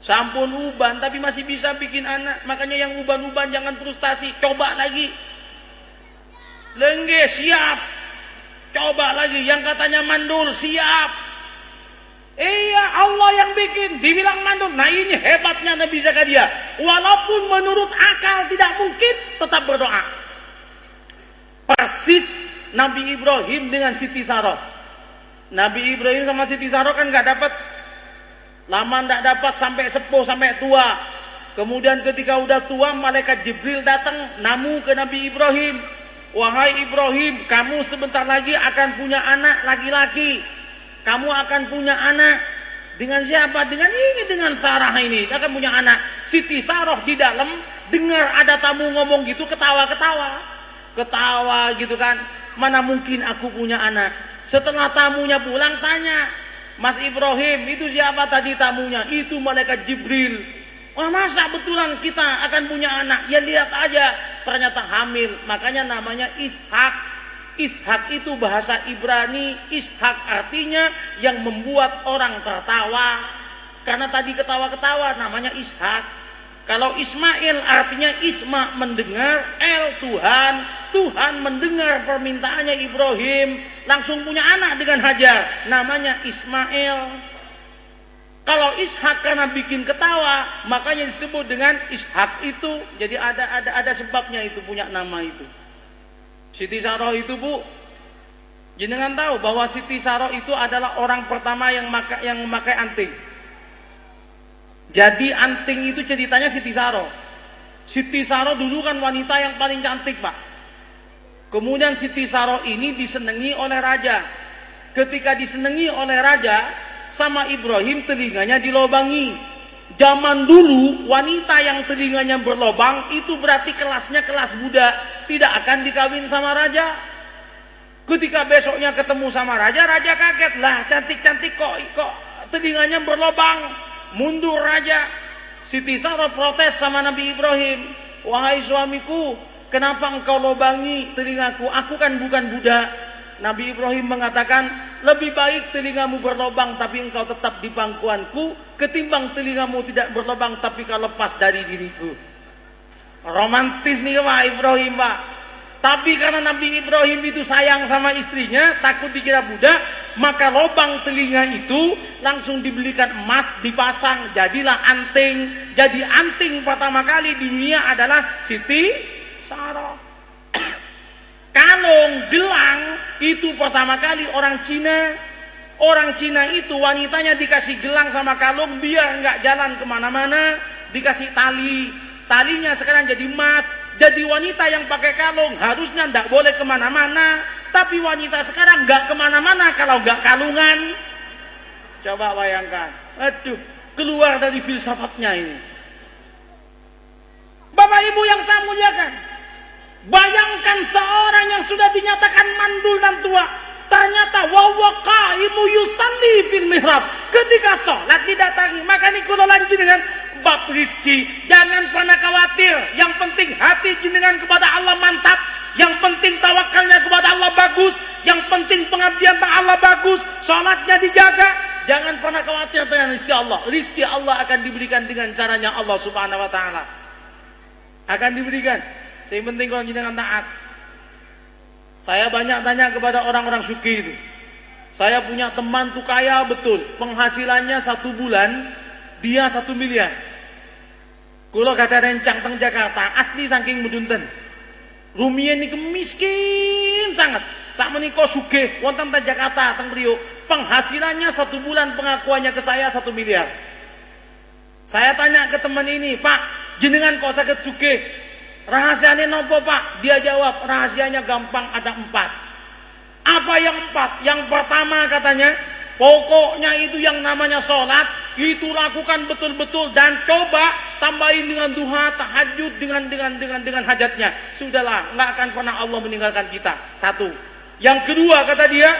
[SPEAKER 4] sampun uban tapi masih bisa bikin anak. Makanya yang uban-uban jangan frustasi, coba lagi. Lengge, siap. Coba lagi. Yang katanya mandul, siap. Iya, Allah yang bikin, dibilang mandul. Nah ini hebatnya Nabi Zakaria. Walaupun menurut akal tidak mungkin, tetap berdoa. Persis Nabi Ibrahim dengan Siti Sarah. Nabi Ibrahim sama Siti Sarah kan gak dapat, lama gak dapat, sampai sepuh, sampai tua. Kemudian ketika udah tua, malaikat Jibril datang namu ke Nabi Ibrahim. Wahai Ibrahim, kamu sebentar lagi akan punya anak laki-laki. Kamu akan punya anak dengan siapa? Dengan ini, dengan Sarah ini. Dia akan punya anak. Siti Sarah di dalam dengar ada tamu ngomong gitu, ketawa-ketawa. Ketawa gitu kan. Mana mungkin aku punya anak. Setelah tamunya pulang tanya, Mas Ibrahim, itu siapa tadi tamunya? Itu malaikat Jibril. Wah, masa betulan kita akan punya anak? Ya lihat aja, ternyata hamil. Makanya namanya Ishak. Ishak itu bahasa Ibrani. Ishak artinya yang membuat orang tertawa. Karena tadi ketawa-ketawa, namanya Ishak. Kalau Ismail artinya Isma, mendengar, El Tuhan. Tuhan mendengar permintaannya Ibrahim, langsung punya anak dengan Hajar, namanya Ismail. Kalau Ishak karena bikin ketawa, makanya disebut dengan Ishak itu. Jadi ada sebabnya itu punya nama itu. Siti Sarah itu, Bu, jenengan tahu bahwa Siti Sarah itu adalah orang pertama yang memakai anting. Jadi anting itu ceritanya Siti Sarah. Siti Saro dulu kan wanita yang paling cantik, Pak. Kemudian Siti Saro ini disenangi oleh raja. Ketika disenangi oleh raja, sama Ibrahim telinganya dilobangi. Zaman dulu wanita yang telinganya berlobang itu berarti kelasnya kelas budak, tidak akan dikawin sama raja. Ketika besoknya ketemu sama raja, raja kaget, lah cantik-cantik kok telinganya berlobang. Mundur raja. Siti Saro protes sama Nabi Ibrahim, wahai suamiku, kenapa engkau lobangi telingaku? Aku kan bukan budak. Nabi Ibrahim mengatakan, lebih baik telingamu berlobang tapi engkau tetap di pangkuanku, ketimbang telingamu tidak berlobang tapi kau lepas dari diriku. Romantis nih Pak Ibrahim, Pak. Tapi karena Nabi Ibrahim itu sayang sama istrinya, takut dikira budak, maka lobang telinga itu langsung dibelikan emas, dipasang, jadilah anting. Jadi anting pertama kali di dunia adalah Siti Saro. Kalung, gelang itu pertama kali orang Cina. Orang Cina itu wanitanya dikasih gelang sama kalung biar nggak jalan kemana-mana, dikasih tali. Talinya sekarang jadi emas. Jadi wanita yang pakai kalung harusnya nggak boleh kemana-mana. Tapi wanita sekarang nggak kemana-mana kalau nggak kalungan. Coba bayangkan. Aduh, keluar dari filsafatnya ini. Bapak Ibu yang saya muliakan, bayangkan seorang yang sudah dinyatakan mandul dan tua, ternyata waqaimu yusalli fil mihrab. Ketika sholat didatangi, maka ini kalau lanjut dengan bab rizki, jangan pernah khawatir. Yang penting hati jenengan kepada Allah mantap. Yang penting tawakalnya kepada Allah bagus. Yang penting pengabdian kepada Allah bagus. Sholatnya dijaga. Jangan pernah khawatir dengan rizki Allah. Rizki Allah akan diberikan dengan caranya Allah subhanahu wa ta'ala. Akan diberikan. Yang penting kalau jenengan taat. Saya banyak tanya kepada orang-orang sugih itu. Saya punya teman tuh kaya betul. Penghasilannya 1 bulan dia 1 miliar. Kalau kata rencang teng Jakarta asli saking medunten. Rumiyin niku miskin sangat. Sak menika sugih wonten teng Jakarta teng Priok. Penghasilannya 1 bulan pengakuannya ke saya 1 miliar. Saya tanya ke teman ini, Pak, jenengan kok sakit sugih? Rahasianya nopo, Pak? Dia jawab, rahasianya gampang, ada 4. Apa yang 4? Yang pertama katanya, pokoknya itu yang namanya sholat itu lakukan betul-betul dan coba tambahin dengan duha, tahajud dengan hajatnya. Sudahlah, nggak akan pernah Allah meninggalkan kita. 1. Yang kedua kata dia,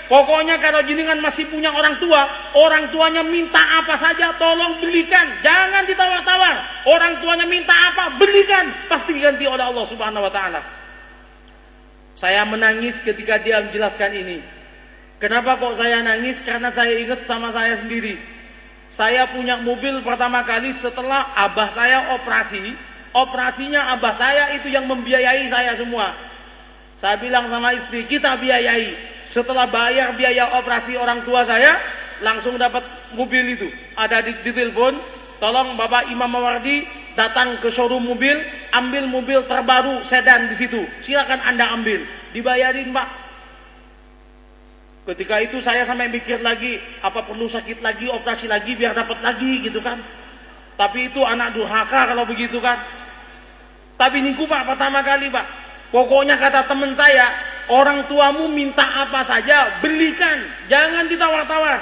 [SPEAKER 4] pokoknya kalau jenengan masih punya orang tua, orang tuanya minta apa saja tolong belikan, jangan ditawar-tawar. Orang tuanya minta apa, belikan, pasti diganti oleh Allah Subhanahu wa taala. Saya menangis ketika dia menjelaskan ini. Kenapa kok saya nangis? Karena saya ingat sama saya sendiri. Saya punya mobil pertama kali setelah abah saya operasi. Operasinya abah saya itu yang membiayai saya semua. Saya bilang sama istri, kita biayai. Setelah bayar biaya operasi orang tua saya, langsung dapat mobil itu. Ada di telepon, tolong Bapak Imam Mawardi datang ke showroom mobil, ambil mobil terbaru sedan di situ. Silakan Anda ambil. Dibayarin, Pak. Ketika itu saya sampai mikir lagi, apa perlu sakit lagi, operasi lagi biar dapat lagi gitu kan. Tapi itu anak durhaka kalau begitu kan. Tapi niku Pak, pertama kali Pak, pokoknya kata teman saya, orang tuamu minta apa saja belikan, jangan ditawar-tawar.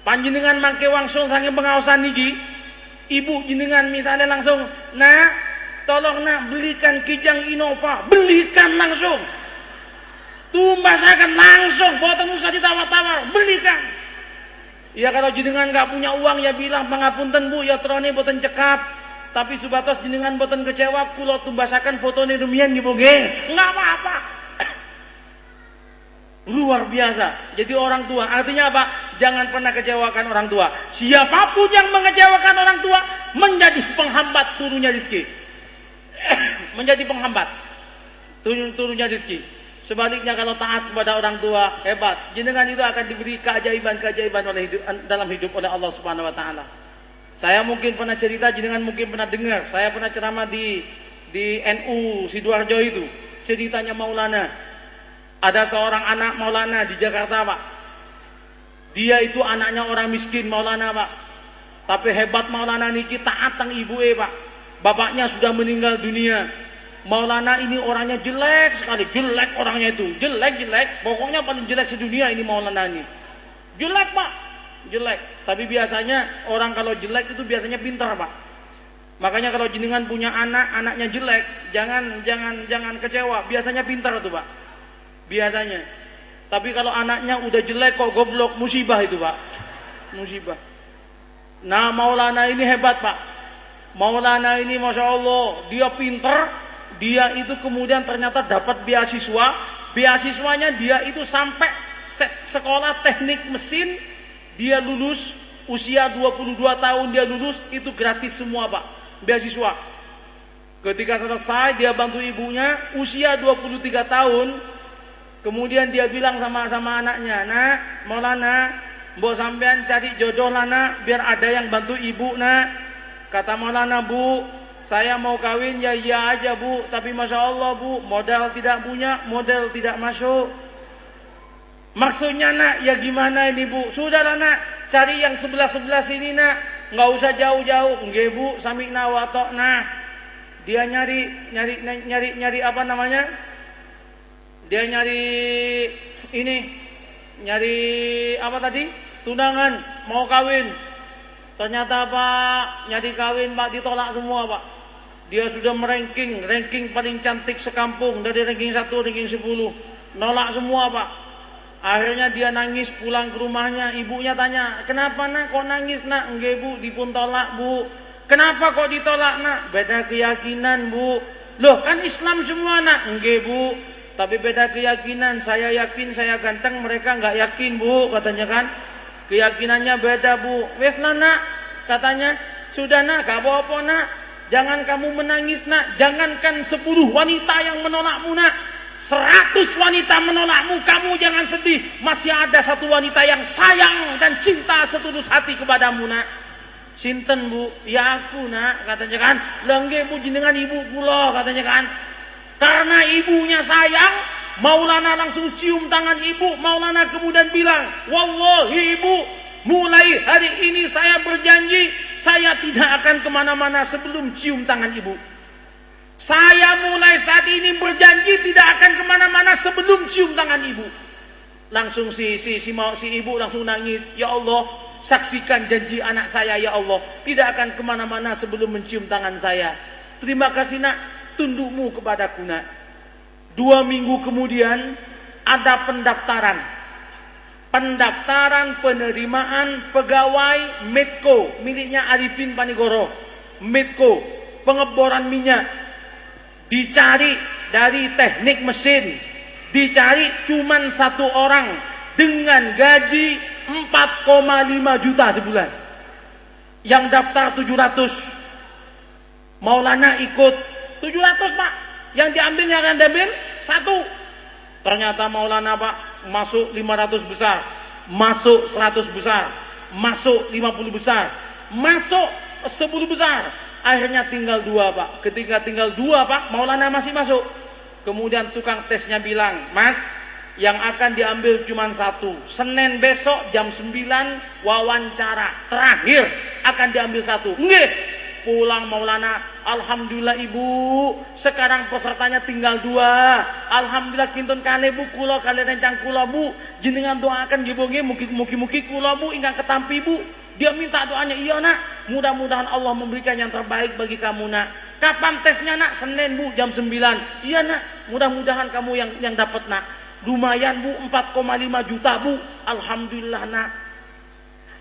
[SPEAKER 4] Panjenengan mangke wangsul saking pengawasan niki, ibu jenengan misalnya langsung, nak tolong nak belikan Kijang Innova, belikan langsung. Tumbasakan langsung, boten usah ditawar-tawar, belikan. Ya kalau jenengan nggak punya uang ya bilang pangapunten Bu, ya trone boten cekap. Tapi subatos jenengan boten kecewa, kula tumbasakan fotone rumiyin nggih nggih. Enggak apa-apa. Luar biasa. Jadi orang tua, artinya apa? Jangan pernah kecewakan orang tua. Siapapun yang mengecewakan orang tua menjadi penghambat turunnya rezeki. Menjadi penghambat turunnya rezeki. Sebaliknya kalau taat kepada orang tua, hebat. Jenengan itu akan diberi keajaiban-keajaiban dalam hidup oleh Allah Subhanahu wa taala. Saya mungkin pernah cerita, jenengan mungkin pernah dengar. Saya pernah ceramah di NU Sidoarjo itu. Ceritanya Maulana. Ada seorang anak Maulana di Jakarta, Pak. Dia itu anaknya orang miskin Maulana, Pak. Tapi hebat Maulana niki taat tang ibuke, Pak. bapaknya sudah meninggal dunia. Maulana ini orangnya jelek sekali, jelek orangnya itu, jelek, pokoknya paling jelek sedunia ini Maulana ini. Jelek Pak, jelek. Tapi biasanya orang kalau jelek itu biasanya pintar Pak. Makanya kalau jenengan punya anak, anaknya jelek, jangan kecewa, biasanya pintar tuh Pak. Biasanya. Tapi kalau anaknya udah jelek kok goblok, musibah itu Pak. Musibah. Nah Maulana ini hebat Pak. Maulana ini Masya Allah, dia pintar. Dia itu kemudian ternyata dapat beasiswa. Beasiswanya dia itu sampai sekolah teknik mesin. Dia lulus usia 22 tahun, dia lulus, itu gratis semua Pak, beasiswa. Ketika selesai dia bantu ibunya, usia 23 tahun. Kemudian dia bilang sama anaknya, "Nak, Maulana, mbok sampean cari jodoh lah nak, biar ada yang bantu ibu nak." Kata Maulana, "Bu, saya mau kawin ya iya aja Bu, tapi Masya Allah Bu, modal tidak punya, modal tidak masuk." Maksudnya nak, ya gimana ini Bu? Sudahlah nak, cari yang sebelah sini nak, nggak usah jauh-jauh. Nggih Bu, sami'na wa ta'na. Dia nyari apa namanya? Dia nyari apa tadi? Tunangan, mau kawin. Ternyata Pak, nyari kawin Pak, ditolak semua Pak. Dia sudah ranking paling cantik sekampung, dari ranking 1, ranking 10. Nolak semua Pak. Akhirnya dia nangis pulang ke rumahnya. Ibunya tanya, "Kenapa nak kok nangis nak?" "Nggih Bu, dipun tolak Bu." "Kenapa kok ditolak nak?" "Beda keyakinan Bu." "Loh kan Islam semua nak." "Nggih Bu, tapi beda keyakinan. Saya yakin saya ganteng, mereka nggak yakin Bu," katanya kan. Keyakinannya beda Bu. "Wes lah nak," katanya. "Sudah nak, gak apa-apa nak. Jangan kamu menangis nak. Jangankan 10 wanita yang menolakmu nak, 100 wanita menolakmu, kamu jangan sedih. Masih ada satu wanita yang sayang dan cinta setulus hati kepadamu nak." "Sinten Bu?" "Ya aku nak," katanya kan. "Lengge Bu, jenengan ibu kula," katanya kan. Karena ibunya sayang, Maulana langsung cium tangan ibu. Maulana kemudian bilang, "Wallahi Ibu, mulai hari ini saya berjanji, saya tidak akan kemana-mana sebelum cium tangan ibu. Saya mulai saat ini berjanji tidak akan kemana-mana sebelum cium tangan ibu." Langsung si ibu langsung nangis. "Ya Allah, saksikan janji anak saya ya Allah, tidak akan kemana-mana sebelum mencium tangan saya. Terima kasih nak, tundukmu kepadaku nak." 2 minggu kemudian ada pendaftaran penerimaan pegawai Medco miliknya Arifin Panigoro. Medco, pengeboran minyak. Dicari dari teknik mesin, dicari cuman 1 orang dengan gaji 4,5 juta sebulan. Yang daftar 700. Maulana ikut 700 Pak. Yang diambil 1. Ternyata Maulana Pak masuk 500 besar, masuk 100 besar, masuk 50 besar, masuk 10 besar. Akhirnya tinggal 2 Pak. Ketika tinggal 2 Pak, Maulana masih masuk. Kemudian tukang tesnya bilang, "Mas, yang akan diambil cuma 1. Senin besok jam 9 wawancara terakhir akan diambil 1. Nggih. Pulang Maulana, "Alhamdulillah Ibu, sekarang pesertanya tinggal 2. Alhamdulillah kinten kali Bu, kula kali rencang kula Bu, jenengan doakan nggih Bu, mugi-mugi kula Bu ingkang ketampi Bu." Dia minta doanya, "Iya nak, mudah-mudahan Allah memberikan yang terbaik bagi kamu nak." "Kapan tesnya nak?" "Senin Bu jam 9. "Iya nak, mudah-mudahan kamu yang dapat nak." "Lumayan Bu, 4,5 juta Bu." "Alhamdulillah nak."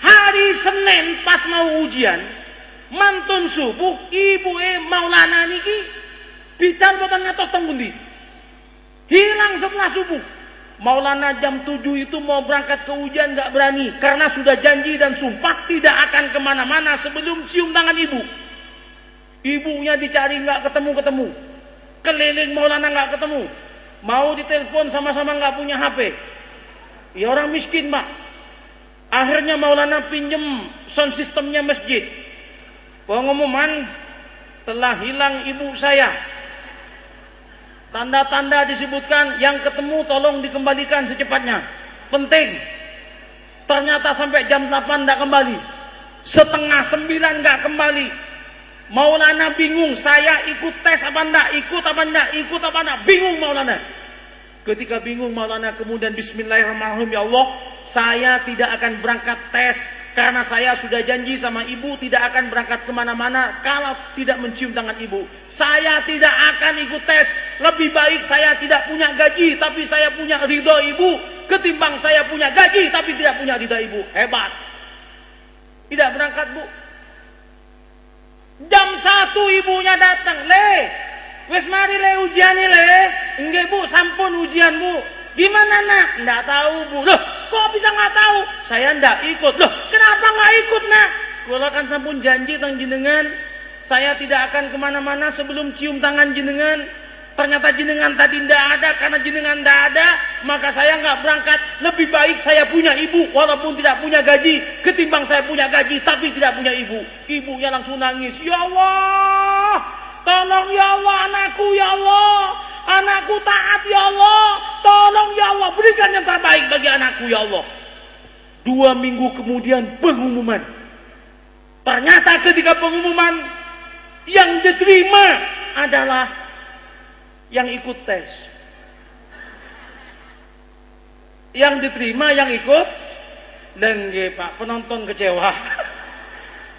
[SPEAKER 4] Hari Senin pas mau ujian, mantun subuh, ibu Maulana niki bidal boten ngatos teng pundi. Hilang setelah subuh. Maulana jam 7 itu mau berangkat ke ujian gak berani, karena sudah janji dan sumpah tidak akan kemana-mana sebelum cium tangan ibu. Ibunya dicari gak ketemu-ketemu, keliling Maulana gak ketemu, mau ditelepon sama-sama gak punya HP. Ya orang miskin Pak. Akhirnya Maulana pinjem sound systemnya masjid. Pengumuman, "Telah hilang ibu saya." Tanda-tanda disebutkan, yang ketemu tolong dikembalikan secepatnya. Penting. Ternyata sampai jam 8 tidak kembali. 8:30 nggak kembali. Maulana bingung, saya ikut tes apa enggak, ikut apa enggak, bingung Maulana. Ketika bingung Maulana kemudian bismillahirrahmanirrahim, ya Allah, saya tidak akan berangkat tes karena saya sudah janji sama ibu tidak akan berangkat kemana-mana kalau tidak mencium tangan ibu. Saya tidak akan ikut tes, lebih baik saya tidak punya gaji tapi saya punya ridho ibu ketimbang saya punya gaji tapi tidak punya ridho ibu. Hebat. Tidak berangkat, Bu. Jam 1 ibunya datang, wes mari ujian le. Enggak Bu, sampun ujian Bu. Gimana nak? Enggak tahu Bu. Loh, kok bisa nggak tahu? Saya enggak ikut. Loh, kenapa nggak ikut nak? Kalau kan sampun janji tang jenengan, saya tidak akan kemana-mana sebelum cium tangan jenengan. Ternyata jenengan tadi enggak ada, karena jenengan enggak ada, maka saya nggak berangkat. Lebih baik saya punya ibu, walaupun tidak punya gaji, ketimbang saya punya gaji tapi tidak punya ibu. Ibunya langsung nangis. Ya Allah, tolong ya Allah anakku ya Allah. Anakku taat ya Allah, tolong ya Allah, berikan yang terbaik bagi anakku ya Allah. 2 minggu kemudian pengumuman. Ternyata ketika pengumuman, yang diterima adalah yang ikut tes. Yang diterima yang ikut, lengge Pak, penonton kecewa.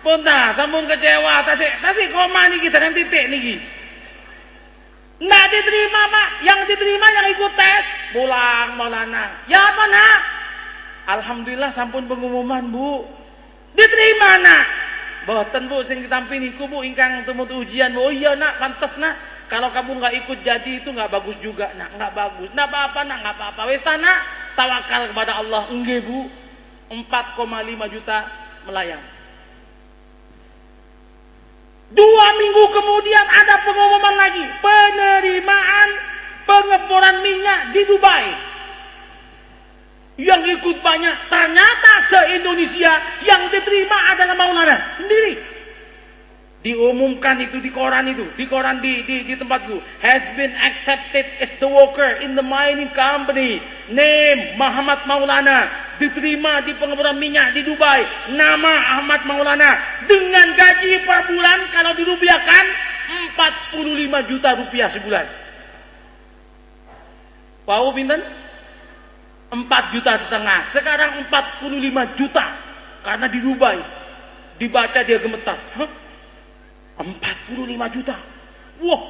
[SPEAKER 4] Punta, sampun kecewa, tasik koma nih kita nanti titik nih. Nggak diterima Pak, yang diterima yang ikut tes. Pulang Maulana. Ya apa nak? Alhamdulillah sampun pengumuman Bu. Diterima nak. Boten Bu, sing ditampin iku Bu, ingkang tumut ujian Bu. Oh iya nak, pantes nak. Kalau kamu nggak ikut jadi itu nggak bagus juga nak, nggak bagus. Nggak apa-apa nak, nggak apa-apa. Wes nak, tawakal kepada Allah. Enggak Bu, 4,5 juta melayang. 2 minggu kemudian ada pengumuman lagi, penerimaan pengeboran minyak di Dubai. Yang ikut banyak, ternyata se-Indonesia yang diterima adalah Maulana sendiri. Diumumkan itu di koran di tempat itu, has been accepted as the worker in the mining company, name Muhammad Maulana, diterima di pengeboran minyak di Dubai, nama Ahmad Maulana, dengan gaji per bulan kalau dirupiahkan 45 juta rupiah sebulan. Wow, pinten? 4,5 juta. Sekarang 45 juta karena di Dubai. Dibaca dia gemetar. Hah? 45 juta. Wah,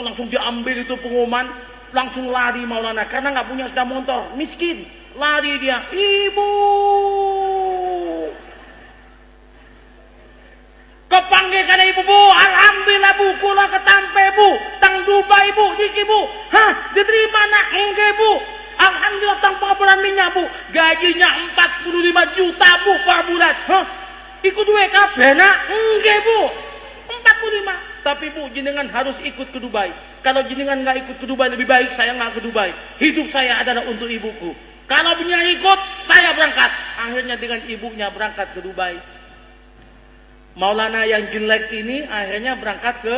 [SPEAKER 4] langsung diambil itu pengumuman, langsung lari Maulana karena nggak punya sepeda motor, miskin. Lari dia, ibu. Kepanggil karena ibu Bu, alhamdulillah Bu, kula ketampe Bu, tang Dubai Bu, niki Bu. Hah, diterima nak? Enggak Bu. Alhamdulillah tang pengeboran minyak Bu, gajinya 45 juta Bu per bulan. Hah, ikut duwe kabeh nak? Enggak Bu. 45. Tapi Bu, jenengan harus ikut ke Dubai. Kalau jenengan nggak ikut ke Dubai, lebih baik saya nggak ke Dubai. Hidup saya adalah untuk ibuku. Kalau jenengan ikut, saya berangkat. Akhirnya dengan ibunya berangkat ke Dubai. Maulana yang jelek ini akhirnya berangkat ke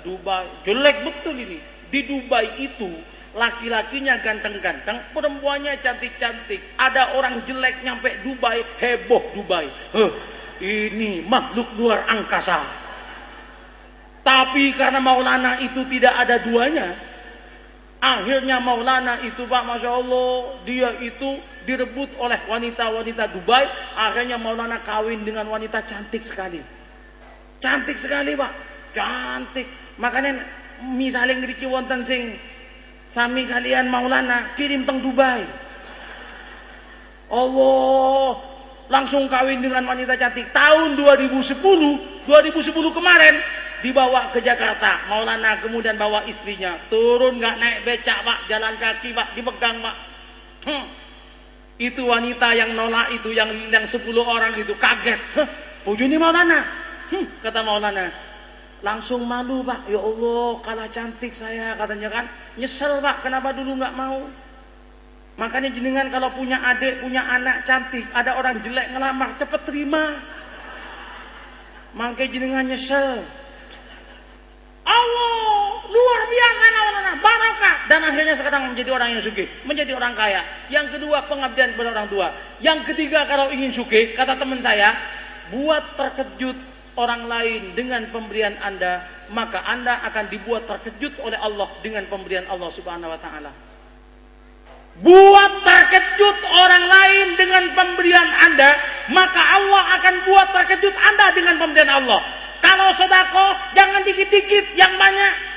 [SPEAKER 4] Dubai. Jelek betul ini. Di Dubai itu laki-lakinya ganteng-ganteng, perempuannya cantik-cantik. Ada orang jelek nyampe Dubai, heboh Dubai. Ini makhluk luar angkasa. Tapi karena Maulana itu tidak ada duanya, akhirnya Maulana itu Pak, Masya Allah, dia itu direbut oleh wanita-wanita Dubai. Akhirnya Maulana kawin dengan wanita cantik sekali. Cantik sekali Pak, cantik. Makanya misalnya ngeriki wonten sing sami kalian Maulana kirim teng Dubai, Allah langsung kawin dengan wanita cantik. Tahun 2010 kemarin dibawa ke Jakarta, Maulana kemudian bawa istrinya, turun nggak naik becak Pak, jalan kaki Pak, dipegang Pak. Itu wanita yang nolak itu, yang 10 orang itu kaget. Bojone Maulana. Kata Maulana, langsung malu Pak. Ya Allah, kalah cantik saya, katanya kan. Nyesel Pak, kenapa dulu nggak mau. Makanya jenengan kalau punya adik, punya anak cantik, ada orang jelek ngelamar, cepet terima. Makanya jenengan nyesel. Allah, luar biasa Maulana, barokah. Dan akhirnya sekarang menjadi orang yang sugih, menjadi orang kaya. Yang kedua, pengabdian kepada orang tua. Yang ketiga, kalau ingin sugih, kata teman saya, buat terkejut orang lain dengan pemberian Anda, maka Anda akan dibuat terkejut oleh Allah dengan pemberian Allah Subhanahu wa taala. Buat terkejut orang lain dengan pemberian Anda, maka Allah akan buat terkejut Anda dengan pemberian Allah. Kalau sedekah jangan dikit-dikit, yang banyak.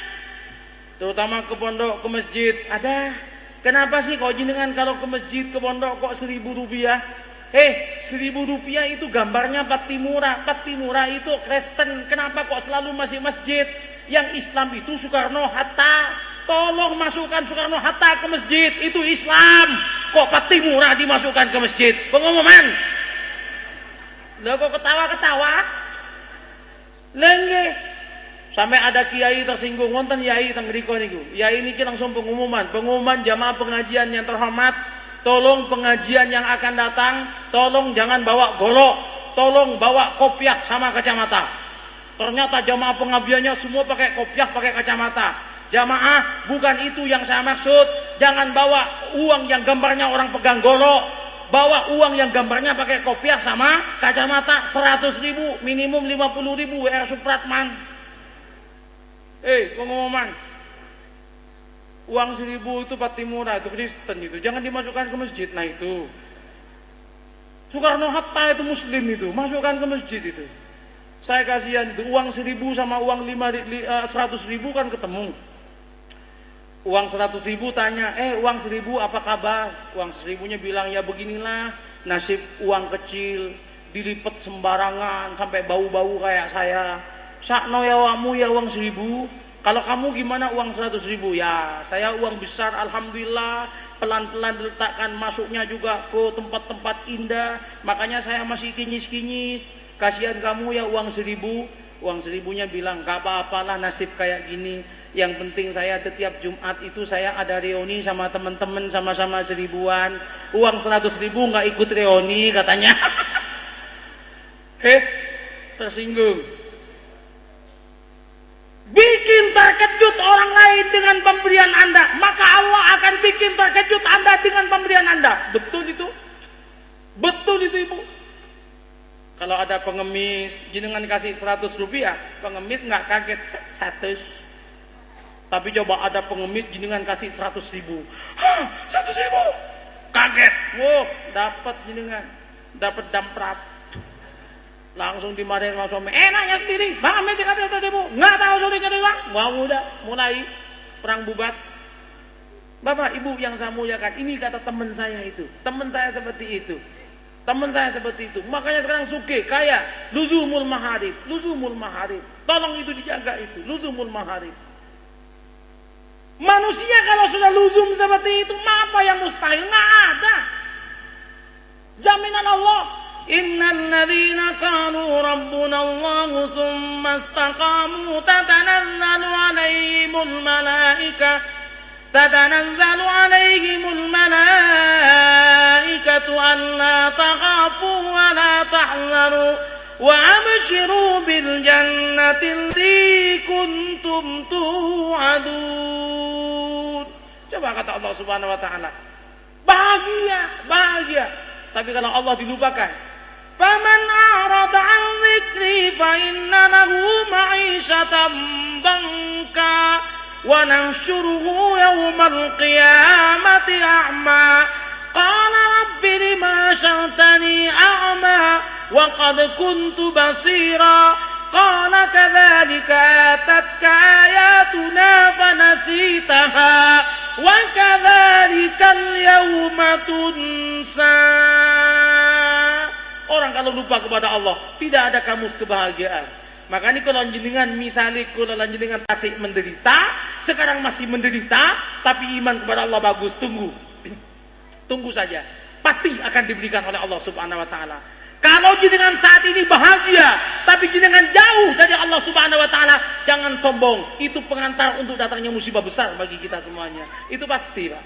[SPEAKER 4] Terutama ke pondok, ke masjid. Ada. Kenapa sih kok jenengan kalau ke masjid, ke pondok kok 1.000 rupiah? 1.000 rupiah itu gambarnya Patimura. Patimura itu Kristen. Kenapa kok selalu masih masjid? Yang Islam itu Soekarno-Hatta. Tolong masukkan Soekarno-Hatta ke masjid. Itu Islam. Kok Patimura dimasukkan ke masjid? Pengumuman. Lah kok ketawa-ketawa? Lengge. Sampai ada kiai tersinggung, wonten yai teng mriko niku. Yai niki langsung pengumuman jamaah pengajian yang terhormat, tolong pengajian yang akan datang, tolong jangan bawa golok, tolong bawa kopiah sama kacamata. Ternyata jamaah pengajiannya semua pakai kopiah, pakai kacamata. Jamaah, bukan itu yang saya maksud. Jangan bawa uang yang gambarnya orang pegang golok, bawa uang yang gambarnya pakai kopiah sama kacamata. 100.000, minimum 50.000 WR Supratman. Pengumuman uang 1.000 itu Patimura, itu Kristen, itu jangan dimasukkan ke masjid. Nah itu Soekarno-Hatta itu Muslim, itu masukkan ke masjid. Itu saya kasihan, itu uang 1.000 sama uang 100.000 kan ketemu. Uang 100.000 tanya, uang 1.000 apa kabar? Uang 1.000-nya bilang, ya beginilah nasib uang kecil, dilipet sembarangan sampai bau-bau kayak saya. Sakno ya wamu ya uang 1.000. Kalau kamu gimana uang 100.000? Ya saya uang besar, alhamdulillah. Pelan-pelan diletakkan, masuknya juga ke tempat-tempat indah. Makanya saya masih kinyis-kinyis. Kasihan kamu ya uang 1.000. Uang 1.000-nya bilang, gak apa-apalah nasib kayak gini. Yang penting saya setiap Jumat itu saya ada reuni sama teman-teman, sama-sama 1.000-an. Uang 100.000 gak ikut reuni katanya. Tersinggung. Bikin terkejut orang lain dengan pemberian Anda, maka Allah akan bikin terkejut Anda dengan pemberian Anda. Betul itu? Betul itu, Ibu? Kalau ada pengemis, jenengan kasih 100 rupiah, pengemis nggak kaget, 100. Tapi coba ada pengemis, jenengan kasih 100.000. 100.000? Kaget. Wow, dapat jenengan, dapat damprat. Langsung dimarahin sama suami. Nanya sendiri, Bang Amit dikasih 100.000, nggak tahu sudah jadi uang. Wah udah mulai perang bubat. Bapak Ibu yang saya muliakan, ini kata teman saya itu. Teman saya seperti itu. Teman saya seperti itu. Makanya sekarang suge kaya, luzumul maharib, luzumul maharib. Tolong itu dijaga itu, luzumul maharib. Manusia kalau sudah luzum seperti itu, apa yang mustahil? Nggak ada. Jaminan Allah. Innal ladzina qalu rabbuna Allah tsumma istaqamu tatanazzalu alaihimul malaikatu alla takhafu wa la tahzanu wa abshiru bil jannati allati kuntum tu'adun. Coba kata Allah Subhanahu wa taala, bahagia. Tapi kalau Allah dilupakan, faman a'rada 'an dzikri fa inna lahu ma'isyatan dhanka wa nahsyuruhu yawmal qiyamati a'ma qala rabbi lima hashartani a'ma wa qad kuntu basira qala kadzalika atatka ayatuna fanasitaha wa kadzalikal yawma tunsa. Orang kalau lupa kepada Allah, tidak ada kamus kebahagiaan. Makanya kalau jenengan misalnya kalau jenengan tasik menderita, sekarang masih menderita, tapi iman kepada Allah bagus, tunggu saja, pasti akan diberikan oleh Allah Subhanahu wa taala. Kalau jenengan saat ini bahagia, tapi jenengan jauh dari Allah Subhanahu wa taala, jangan sombong. Itu pengantar untuk datangnya musibah besar bagi kita semuanya. Itu pasti, Pak,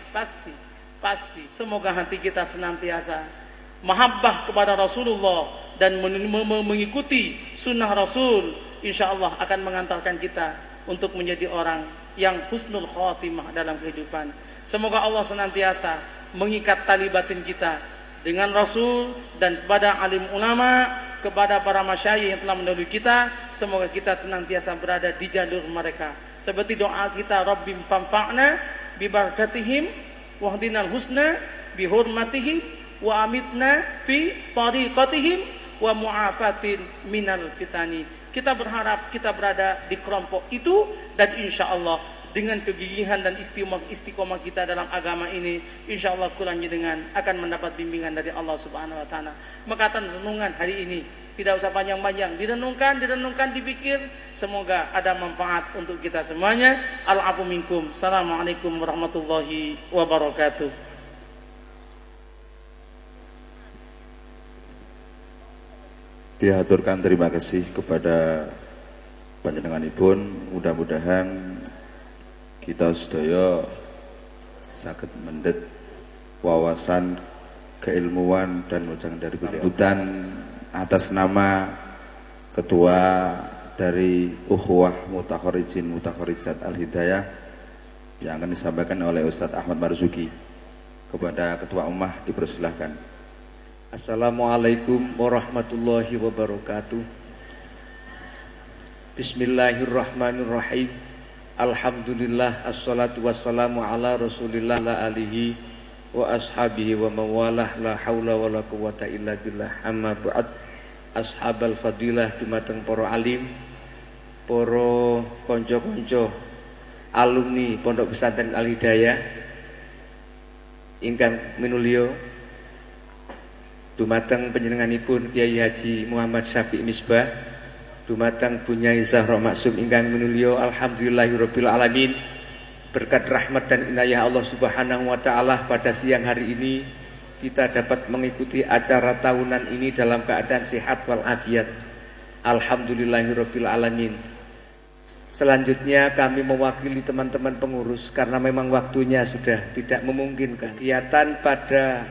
[SPEAKER 4] pasti. Semoga hati kita senantiasa mahabbah kepada Rasulullah dan mengikuti sunnah Rasul, insya Allah akan mengantarkan kita untuk menjadi orang yang husnul khotimah dalam kehidupan. Semoga Allah senantiasa mengikat tali batin kita dengan Rasul dan kepada alim ulama kepada para masyayikh yang telah mendahului kita, semoga kita senantiasa berada di jalur mereka. Seperti doa kita, Rabbim famfa'na bi barakatihim wahdinal husna bi hurmatihim wa amitna fi tariqatihim wa mu'afatin minal fitani. Kita berharap kita berada di kelompok itu, dan insya Allah dengan kegigihan dan istiqomah kita dalam agama ini, insya Allah kulanya dengan akan mendapat bimbingan dari Allah Subhanahu Wa Taala. Makatan renungan hari ini tidak usah panjang-panjang, direnungkan, dipikir. Semoga ada manfaat untuk kita semuanya. Al-afu minkum. Assalamualaikum warahmatullahi wabarakatuh.
[SPEAKER 1] Diaturkan terima kasih kepada panjenenganipun. Mudah-mudahan kita sedaya saged mendhet wawasan, keilmuan dan wejangan dari peliputan atas nama Ketua dari Ukhuwah Mutakharijin Mutakharijat Al-Hidayah yang akan disampaikan oleh Ustadz Ahmad Marzuki. Kepada Ketua Ummah dipersilahkan.
[SPEAKER 5] Assalamualaikum warahmatullahi wabarakatuh. Bismillahirrahmanirrahim. Alhamdulillah, assalatu wassalamu ala rasulillah la alihi wa ashabihi wa mawalah, la hawla wa la quwata illa billah. Amma ba'd. Ashabal fadilah dumateng para alim, para konco-konco alumni Pondok Pesantren Al-Hidayah ingkang minulya, dumateng panjenenganipun Kiai Haji Muhammad Syafiq Misbah, dumateng Bunyai Zahra Maksum ingkang minulya, alhamdulillahirabbil alamin. Berkat rahmat dan inayah Allah Subhanahu wa taala, pada siang hari ini kita dapat mengikuti acara tahunan ini dalam keadaan sehat walafiat. Alhamdulillahirabbil alamin. Selanjutnya kami mewakili teman-teman pengurus karena memang waktunya sudah tidak memungkinkan. Kegiatan pada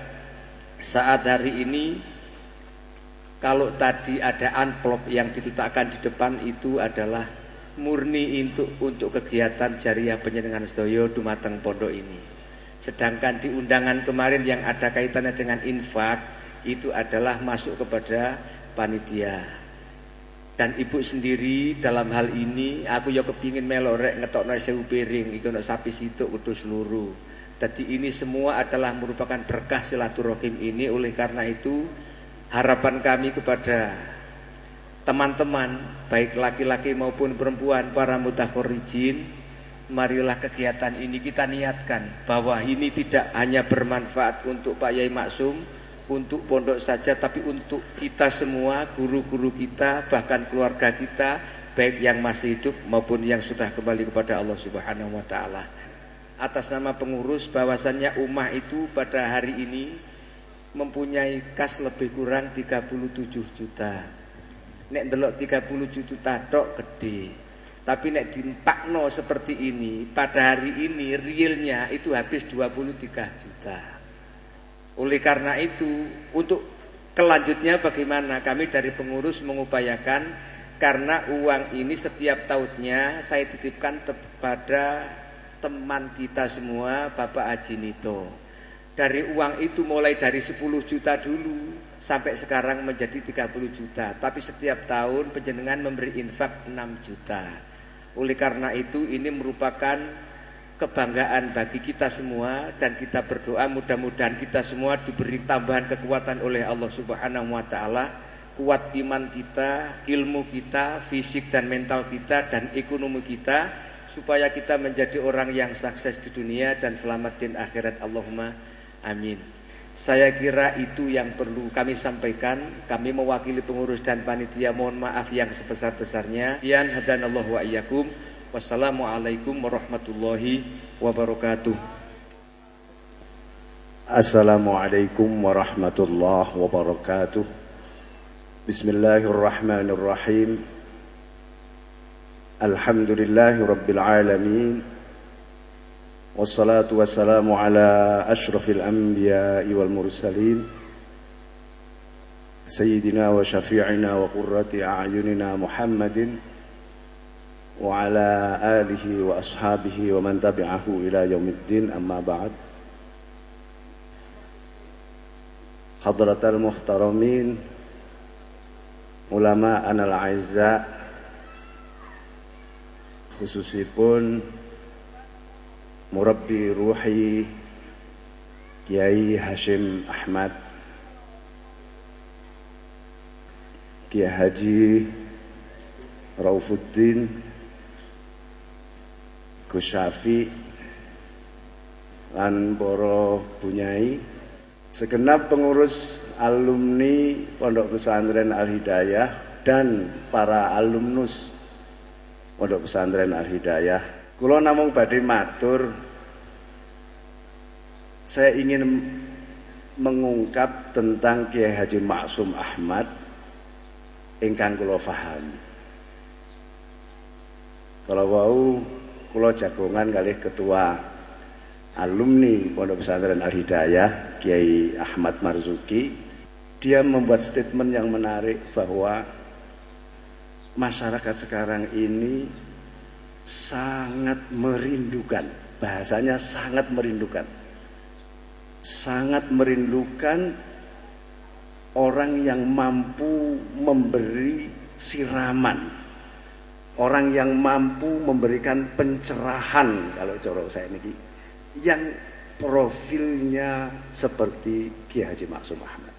[SPEAKER 5] saat hari ini, kalau tadi ada amplop yang diletakkan di depan, itu adalah murni untuk kegiatan jariah panjenengan sedaya dumateng pondok ini. Sedangkan di undangan kemarin yang ada kaitannya dengan infak, itu adalah masuk kepada panitia. Dan ibu sendiri dalam hal ini, aku ya kepingin melok rek ngetokno 1000 piring, iku ono sapi situk kudu seluruh. Jadi ini semua adalah merupakan berkah silaturahim ini. Oleh karena itu, harapan kami kepada teman-teman baik laki-laki maupun perempuan, para mutakharijin, marilah kegiatan ini kita niatkan bahwa ini tidak hanya bermanfaat untuk Pak Yai Maksum, untuk pondok saja, tapi untuk kita semua, guru-guru kita, bahkan keluarga kita, baik yang masih hidup maupun yang sudah kembali kepada Allah Subhanahu wa taala. Atas nama pengurus, bahwasannya ummah itu pada hari ini mempunyai kas lebih kurang 37 juta. Nek ndelok 37 juta tok gede. Tapi nek dimpakno seperti ini, pada hari ini realnya itu habis 23 juta. Oleh karena itu, untuk kelanjutnya bagaimana, kami dari pengurus mengupayakan, karena uang ini setiap tahunnya saya titipkan kepada teman kita semua, Bapak Haji Nito. Dari uang itu mulai dari 10 juta dulu sampai sekarang menjadi 30 juta. Tapi setiap tahun panjenengan memberi infak 6 juta. Oleh karena itu ini merupakan kebanggaan bagi kita semua, dan kita berdoa mudah-mudahan kita semua diberi tambahan kekuatan oleh Allah Subhanahu wa taala, kuat iman kita, ilmu kita, fisik dan mental kita, dan ekonomi kita, supaya kita menjadi orang yang sukses di dunia dan selamat di akhirat. Allahumma amin. Saya kira itu yang perlu kami sampaikan. Kami mewakili pengurus dan panitia, mohon maaf yang sebesar-besarnya. Yan hadanallahu wa iyyakum. Wassalamualaikum warahmatullahi wabarakatuh.
[SPEAKER 6] Assalamualaikum warahmatullahi wabarakatuh. Bismillahirrahmanirrahim. Alhamdulillahi rabbil alamin. Wassalatu wassalamu ala ashrafil anbiya'i wal mursalin, sayyidina wa syafi'ina wa qurrati a'yunina Muhammadin wa ala alihi wa ashabihi wa man tabi'ahu ila yaumiddin, amma ba'd. Hadratal muhtaramin, ulama anal aizza, khususipun murabbi ruhi Kiai Hashim Ahmad, Kiai Haji Raufuddin Gus Syafi lan para bunyai, segenap pengurus alumni Pondok Pesantren Al Hidayah dan para alumnus Pondok Pesantren Al Hidayah. Kula namung badhe matur, saya ingin mengungkap tentang Kiai Haji Maksum Ahmad ingkang kula pahami. Kalau wau kula jagongan kalih ketua alumni Pondok Pesantren Al Hidayah Kiai Ahmad Marzuki, dia membuat statement yang menarik bahwa masyarakat sekarang ini sangat merindukan, bahasanya sangat merindukan orang yang mampu memberi siraman, orang yang mampu memberikan pencerahan, kalau cara saya ini, yang profilnya seperti Kiai Haji Maksum Ahmad.